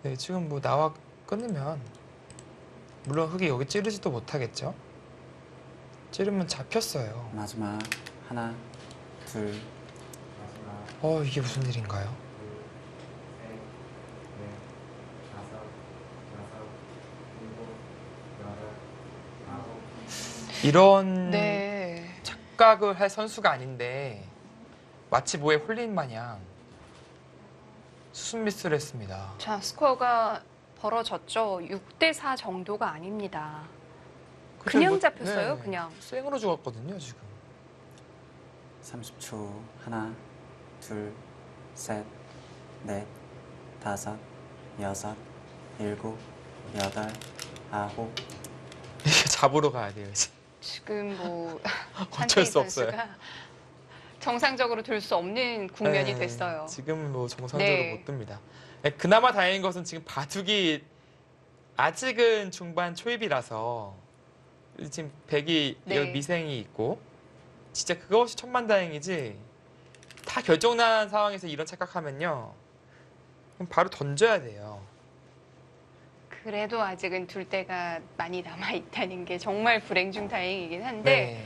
네, 지금 뭐 나와 끊으면 물론 흙이 여기 찌르지도 못하겠죠. 찌르면 잡혔어요. 마지막 하나, 둘, 이게 무슨 일인가요? 이런 네. 착각을 할 선수가 아닌데 마치 뭐에 홀린 마냥 수순 미스를 했습니다. 자, 스코어가 벌어졌죠. 6대 4 정도가 아닙니다. 그냥 잡혔어요, 네, 그냥. 생으로 죽었거든요, 지금. 30초. 하나, 둘, 셋, 넷, 다섯, 여섯, 일곱, 여덟, 아홉. 이게 잡으러 가야 돼요, 이제. 지금 뭐 어쩔 한태희 수 없어요. 선수가 정상적으로 들 수 없는 국면이 네, 됐어요. 지금 뭐 정상적으로 네. 못 듭니다. 네, 그나마 다행인 것은 지금 바둑이 아직은 중반 초입이라서 지금 백이 네. 여기 미생이 있고 진짜 그것이 천만다행이지 다 결정난 상황에서 이런 착각하면요 그럼 바로 던져야 돼요. 그래도 아직은 둘 때가 많이 남아 있다는 게 정말 불행 중 다행이긴 한데 네.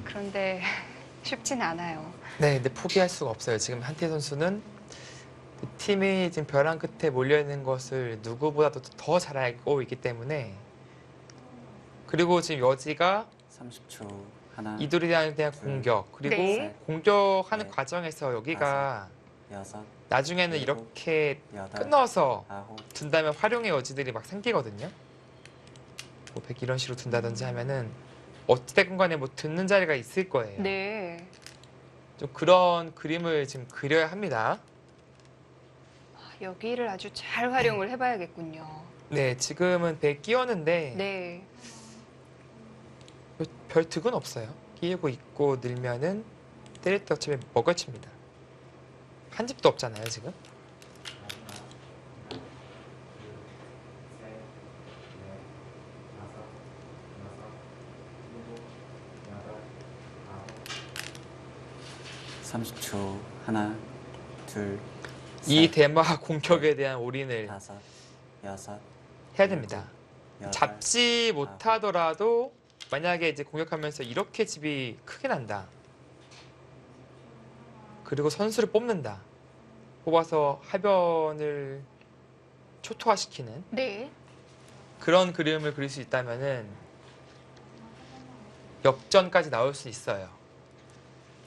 그런데 쉽진 않아요. 네, 근데 포기할 수가 없어요. 지금 한태 선수는 팀이 지금 벼랑 끝에 몰려 있는 것을 누구보다도 더 잘 알고 있기 때문에 그리고 지금 여지가 30초. 하나, 이돌이에 대한 둘, 공격 그리고 네. 공격하는 네. 과정에서 여기가 여섯, 나중에는 일곱, 이렇게 여덟, 끊어서 아홉. 둔다면 활용의 여지들이 막 생기거든요. 뭐 백 이런 식으로 둔다든지 하면은 어찌됐건 간에 뭐 듣는 자리가 있을 거예요. 네. 좀 그런 그림을 지금 그려야 합니다. 여기를 아주 잘 활용을 해봐야겠군요. 네, 지금은 배 끼웠는데 네. 별 득은 없어요. 끼우고 있고 늘면은 때릴 때 어차피 먹어칩니다. 한 집도 없잖아요, 지금. 삼십 초. 하나, 둘, 이 셋, 대마 공격에 대한 올인을 다섯, 여섯, 해야 됩니다. 여덟, 잡지 못하더라도 만약에 이제 공격하면서 이렇게 집이 크게 난다. 그리고 선수를 뽑는다. 뽑아서 하변을 초토화시키는 네. 그런 그림을 그릴 수 있다면은 역전까지 나올 수 있어요.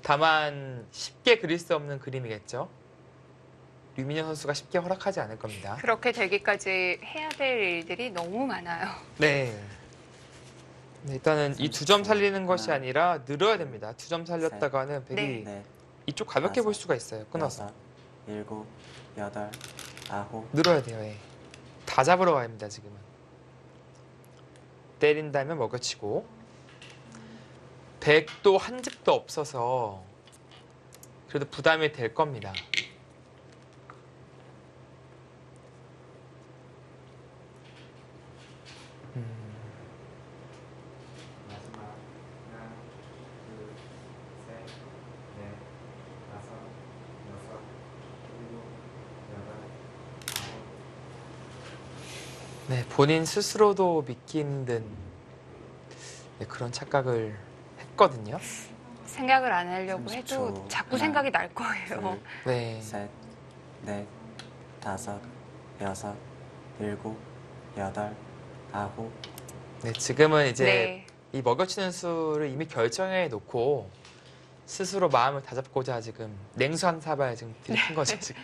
다만 쉽게 그릴 수 없는 그림이겠죠. 류민현 선수가 쉽게 허락하지 않을 겁니다. 그렇게 되기까지 해야 될 일들이 너무 많아요. 네. 네, 일단은 이 2점 살리는 것이 아니라 늘어야 됩니다. 2점 살렸다가는 백이 넷, 이쪽 가볍게 볼 다섯, 수가 있어요. 끊어서. 여섯, 일곱, 여덟, 아홉, 늘어야 돼요. 예. 다 잡으러 가야 합니다. 지금은. 때린다면 먹여치고. 백도 한 집도 없어서 그래도 부담이 될 겁니다. 네, 본인 스스로도 믿기 힘든 네, 그런 착각을 했거든요. 생각을 안 하려고 30초. 해도 자꾸 하나, 생각이 날 거예요. 둘, 네, 셋, 넷, 다섯, 여섯, 일곱, 여덟, 아홉, 네, 지금은 이제 네. 이 먹여치는 수를 이미 결정해 놓고 스스로 마음을 다잡고자 지금 냉수 한 사발 지금 들이킨 거죠 지금.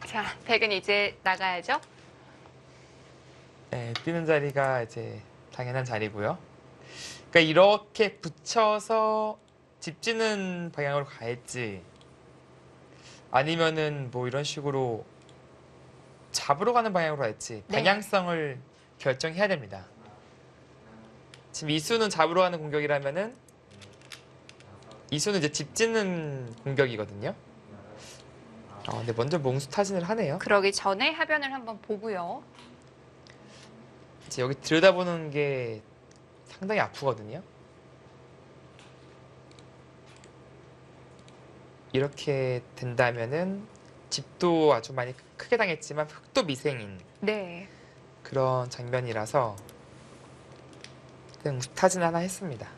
자, 백은 이제 나가야죠. 네, 뛰는 자리가 이제 당연한 자리고요. 그러니까 이렇게 붙여서 집 짓는 방향으로 갈지 아니면은 뭐 이런 식으로 잡으러 가는 방향으로 갈지 네. 방향성을 결정해야 됩니다. 지금 이수는 잡으러 가는 공격이라면은 이수는 이제 집 짓는 공격이거든요. 근데 먼저 몽수 타진을 하네요. 그러기 전에 하변을 한번 보고요. 이제 여기 들여다보는 게 상당히 아프거든요. 이렇게 된다면은 집도 아주 많이 크게 당했지만 흙도 미생인 네. 그런 장면이라서 그냥 타진 하나 했습니다.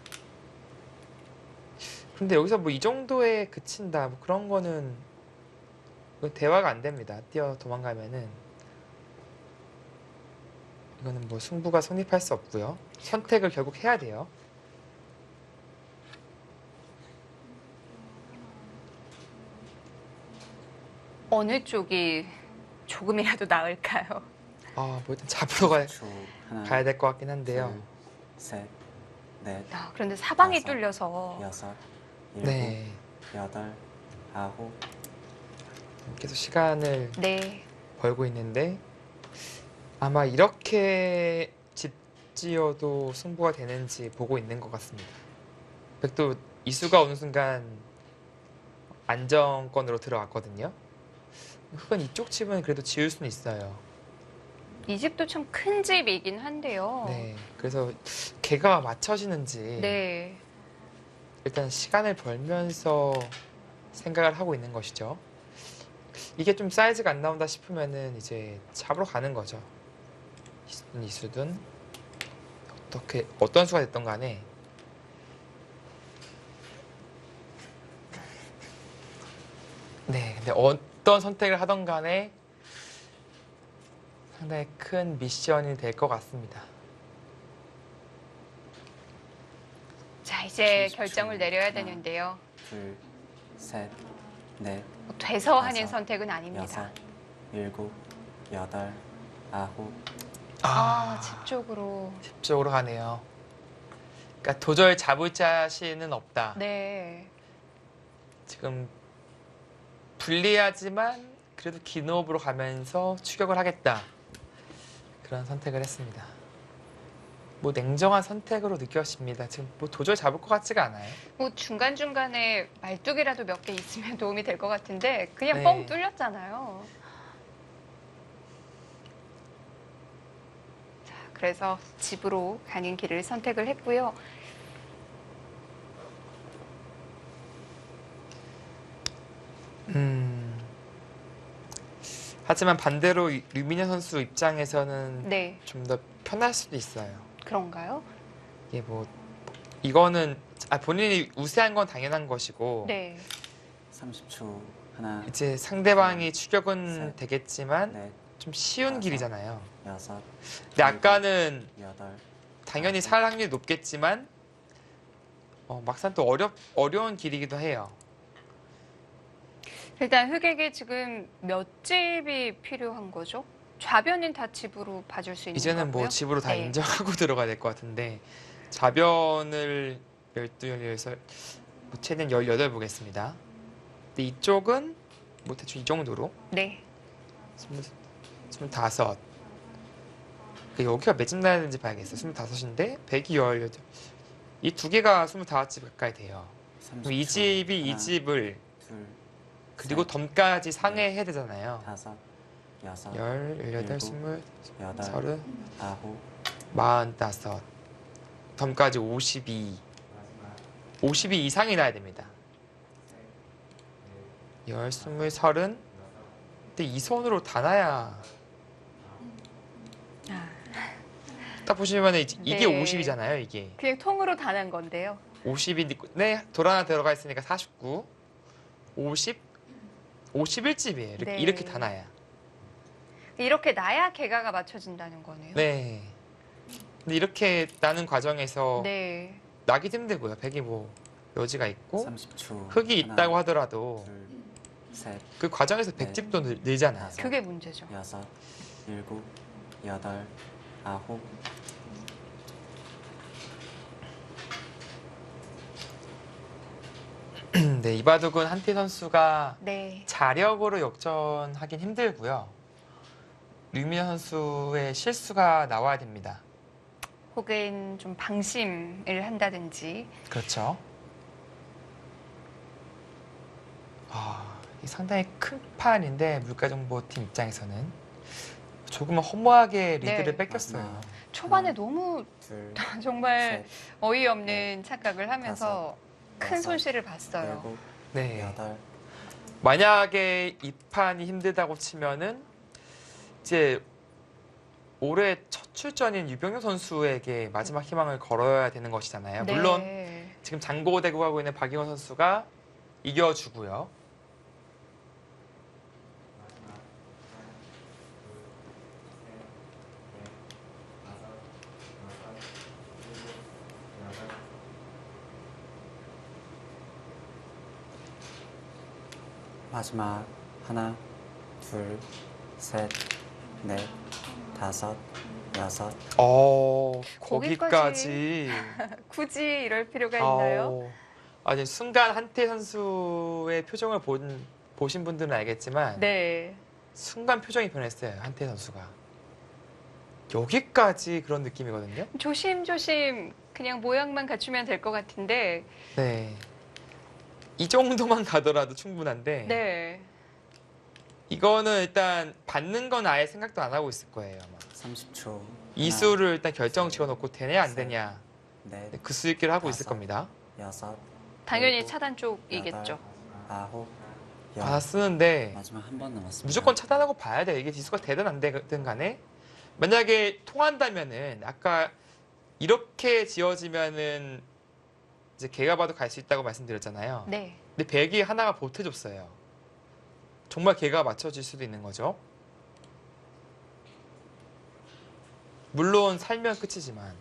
근데 여기서 뭐 이 정도에 그친다 뭐 그런 거는 대화가 안 됩니다. 뛰어 도망가면은 이거는 뭐 승부가 성립할 수 없고요. 선택을 결국 해야 돼요. 어느 쪽이 조금이라도 나을까요? 뭐 일단 잡으러 초, 하나, 가야 될 것 같긴 한데요. 둘, 셋, 넷, 그런데 사방이 다섯, 뚫려서 여섯, 일곱, 네, 여덟, 아홉, 계속 시간을 네. 벌고 있는데 아마 이렇게 집 지어도 승부가 되는지 보고 있는 것 같습니다. 백도 이수가 어느 순간 안정권으로 들어갔거든요. 흙은 이쪽 집은 그래도 지을 수는 있어요. 이 집도 참 큰 집이긴 한데요. 네, 그래서 개가 맞춰지는지 네. 일단 시간을 벌면서 생각을 하고 있는 것이죠. 이게 좀 사이즈가 안 나온다 싶으면은 이제 잡으러 가는 거죠. 이수든 어떤 수가 됐던 간에 네, 근데 어떤 선택을 하던 간에 상당히 큰 미션이 될 것 같습니다. 자, 이제 30초. 결정을 내려야 하나, 되는데요. 둘, 셋, 넷, 뭐 돼서 하는 다섯, 선택은 아닙니다. 여섯, 일곱, 여덟, 아홉, 집 쪽으로. 집 쪽으로 가네요. 그러니까 도저히 잡을 자신은 없다. 네. 지금 불리하지만 그래도 긴 호흡으로 가면서 추격을 하겠다. 그런 선택을 했습니다. 뭐 냉정한 선택으로 느껴집니다. 지금 뭐 도저히 잡을 것 같지가 않아요. 뭐 중간중간에 말뚝이라도 몇 개 있으면 도움이 될 것 같은데 그냥 네. 뻥 뚫렸잖아요. 자, 그래서 집으로 가는 길을 선택을 했고요. 하지만 반대로 류민현 선수 입장에서는 네, 좀 더 편할 수도 있어요. 그런가요? 이게 뭐 이거는 본인이 우세한 건 당연한 것이고 네, 30초. 하나, 이제 상대방이 추격은 셋, 되겠지만 넷, 좀 쉬운 다섯, 길이잖아요. 여섯, 근데 아까는 여덟, 당연히 살 확률이 높겠지만 막상 또 어려운 길이기도 해요. 일단 흑에게 지금 몇 집이 필요한 거죠? 좌변은 다 집으로 봐줄 수 있는 이제는 거고요. 뭐 집으로 다 네. 인정하고 들어가야 될 것 같은데 좌변을 12, 16, 뭐 최대한 18 보겠습니다. 근데 이쪽은 뭐 대충 이 정도로 네, 25. 여기가 몇 집 나야 되는지 봐야겠어요. 25인데 100이 18. 이 두 개가 25집 가까이 돼요. 그럼 이 30초. 집이 이 하나, 집을 둘, 그리고 셋, 덤까지 상회해야 되잖아요. 다섯, 여섯, 18, 일곱, 20, 여덟, 30, 아홉, 45. 덤까지 52. 52 이상이 나야 됩니다. 10, 20, 30. 근데 이 손으로 다 나야. 아, 딱 보시면 이게 네. 50이잖아요. 이게 그냥 통으로 다 난 건데요. 50이 돌 하나 들어가 있으니까 49, 50, 51집이에요. 네. 이렇게 다 나야. 이렇게 나야 개가가 맞춰진다는 거네요. 네. 근데 이렇게 나는 과정에서 네. 나기 힘들고요. 100이 뭐 여지가 있고 30초. 흙이 하나, 있다고 하더라도 둘, 셋, 그 과정에서 네. 100집도 늘잖아요. 다섯, 그게 문제죠. 여섯, 일곱, 여덟, 아홉, 네, 이 바둑은 한태 선수가 네. 자력으로 역전하긴 힘들고요. 류민현 선수의 실수가 나와야 됩니다. 혹은 좀 방심을 한다든지. 그렇죠. 이 상당히 큰 판인데 물가정보팀 입장에서는 조금은 허무하게 리드를 네. 뺏겼어요. 마지막. 초반에 하나, 너무 둘, 정말 셋, 어이없는 착각을 하면서 큰 여섯, 손실을 봤어요. 일곱, 네. 여덟, 만약에 이 판이 힘들다고 치면은 이제 올해 첫 출전인 유병효 선수에게 마지막 희망을 걸어야 되는 것이잖아요. 네. 물론 지금 장고대고 가고 있는 박인원 선수가 이겨주고요. 마지막. 하나, 둘, 셋, 넷, 다섯, 여섯, 거기까지. 굳이 이럴 필요가 있나요? 아니 순간 한태 선수의 표정을 보신 분들은 알겠지만 네. 순간 표정이 변했어요. 한태 선수가 여기까지 그런 느낌이거든요. 조심조심 그냥 모양만 갖추면 될 것 같은데. 네, 이 정도만 가더라도 충분한데 네. 이거는 일단 받는 건 아예 생각도 안 하고 있을 거예요. 아마 30초. 이 수를 일단 결정 지어놓고 되냐 안 되냐 넷, 그 수익기를 하고 있을 다섯, 겁니다. 여섯, 당연히 일곱, 차단 쪽이겠죠. 아홉, 받아 열. 쓰는데 마지막 한 번 남았습니다. 무조건 차단하고 봐야 돼요. 이게 지수가 되든 안 되든 간에 만약에 통한다면은 아까 이렇게 지어지면은 이제 걔가 봐도 갈 수 있다고 말씀드렸잖아요. 네. 근데 100이 하나가 보태줬어요. 정말 걔가 맞춰질 수도 있는 거죠. 물론 살면 끝이지만.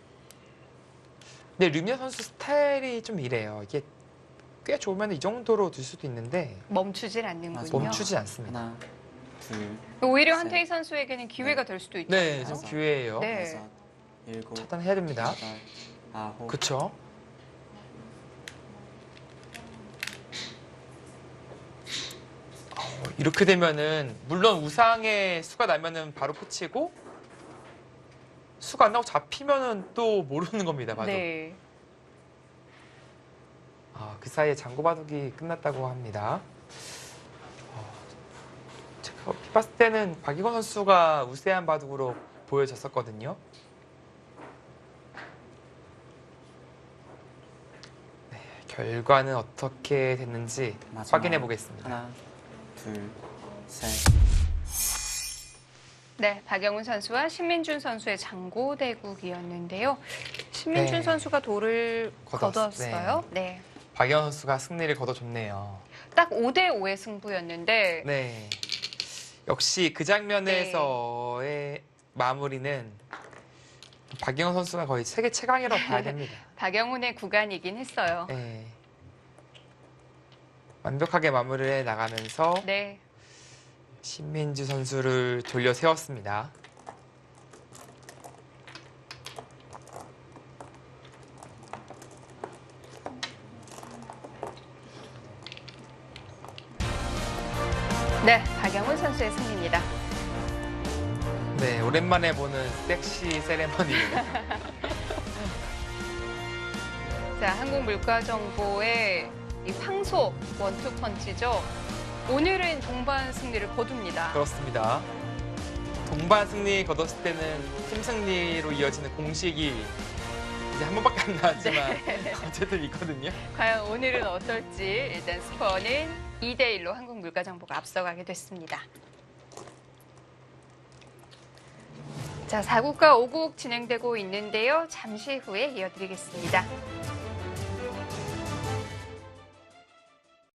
근데 류민현 선수 스타일이 좀 이래요. 이게 꽤 좋으면 이 정도로 둘 수도 있는데 멈추질 않는군요. 마지막. 멈추지 않습니다. 하나, 둘, 오히려 셋, 한태희 선수에게는 기회가 될 수도 있죠. 네, 지금 기회예요. 네. 여섯, 일곱, 차단해야 됩니다. 여덟, 아홉, 그쵸? 이렇게 되면은 물론 우상의 수가 나면은 바로 끝이고 수가 안 나고 잡히면은 또 모르는 겁니다. 바둑. 네. 그 사이에 장고 바둑이 끝났다고 합니다. 제가 얼핏 봤을 때는 박이건 선수가 우세한 바둑으로 보여졌었거든요. 네, 결과는 어떻게 됐는지 마지막. 확인해 보겠습니다. 하나, 둘, 셋. 네, 박영훈 선수와 신민준 선수의 장고 대국이었는데요. 신민준 네. 선수가 돌을 거뒀- 거뒀어요. 네. 박영훈 선수가 승리를 거둬줬네요. 딱 5대5의 승부였는데 네. 역시 그 장면에서의 마무리는 박영훈 선수가 거의 세계 최강이라고 봐야 됩니다. 박영훈의 구간이긴 했어요. 네. 완벽하게 마무리를 해 나가면서 네. 신민주 선수를 돌려 세웠습니다. 네, 박영훈 선수의 승리입니다. 네, 오랜만에 보는 섹시 세레머니입니다. 자, 한국물가정보의 이 황소 원투펀치죠. 오늘은 동반 승리를 거둡니다. 그렇습니다. 동반 승리 거뒀을 때는 팀 승리로 이어지는 공식이 이제 한 번밖에 안 나왔지만 어쨌든 있거든요. 과연 오늘은 어떨지 일단 스코어는 2대1로 한국물가정보가 앞서가게 됐습니다. 자, 4국과 5국 진행되고 있는데요. 잠시 후에 이어드리겠습니다.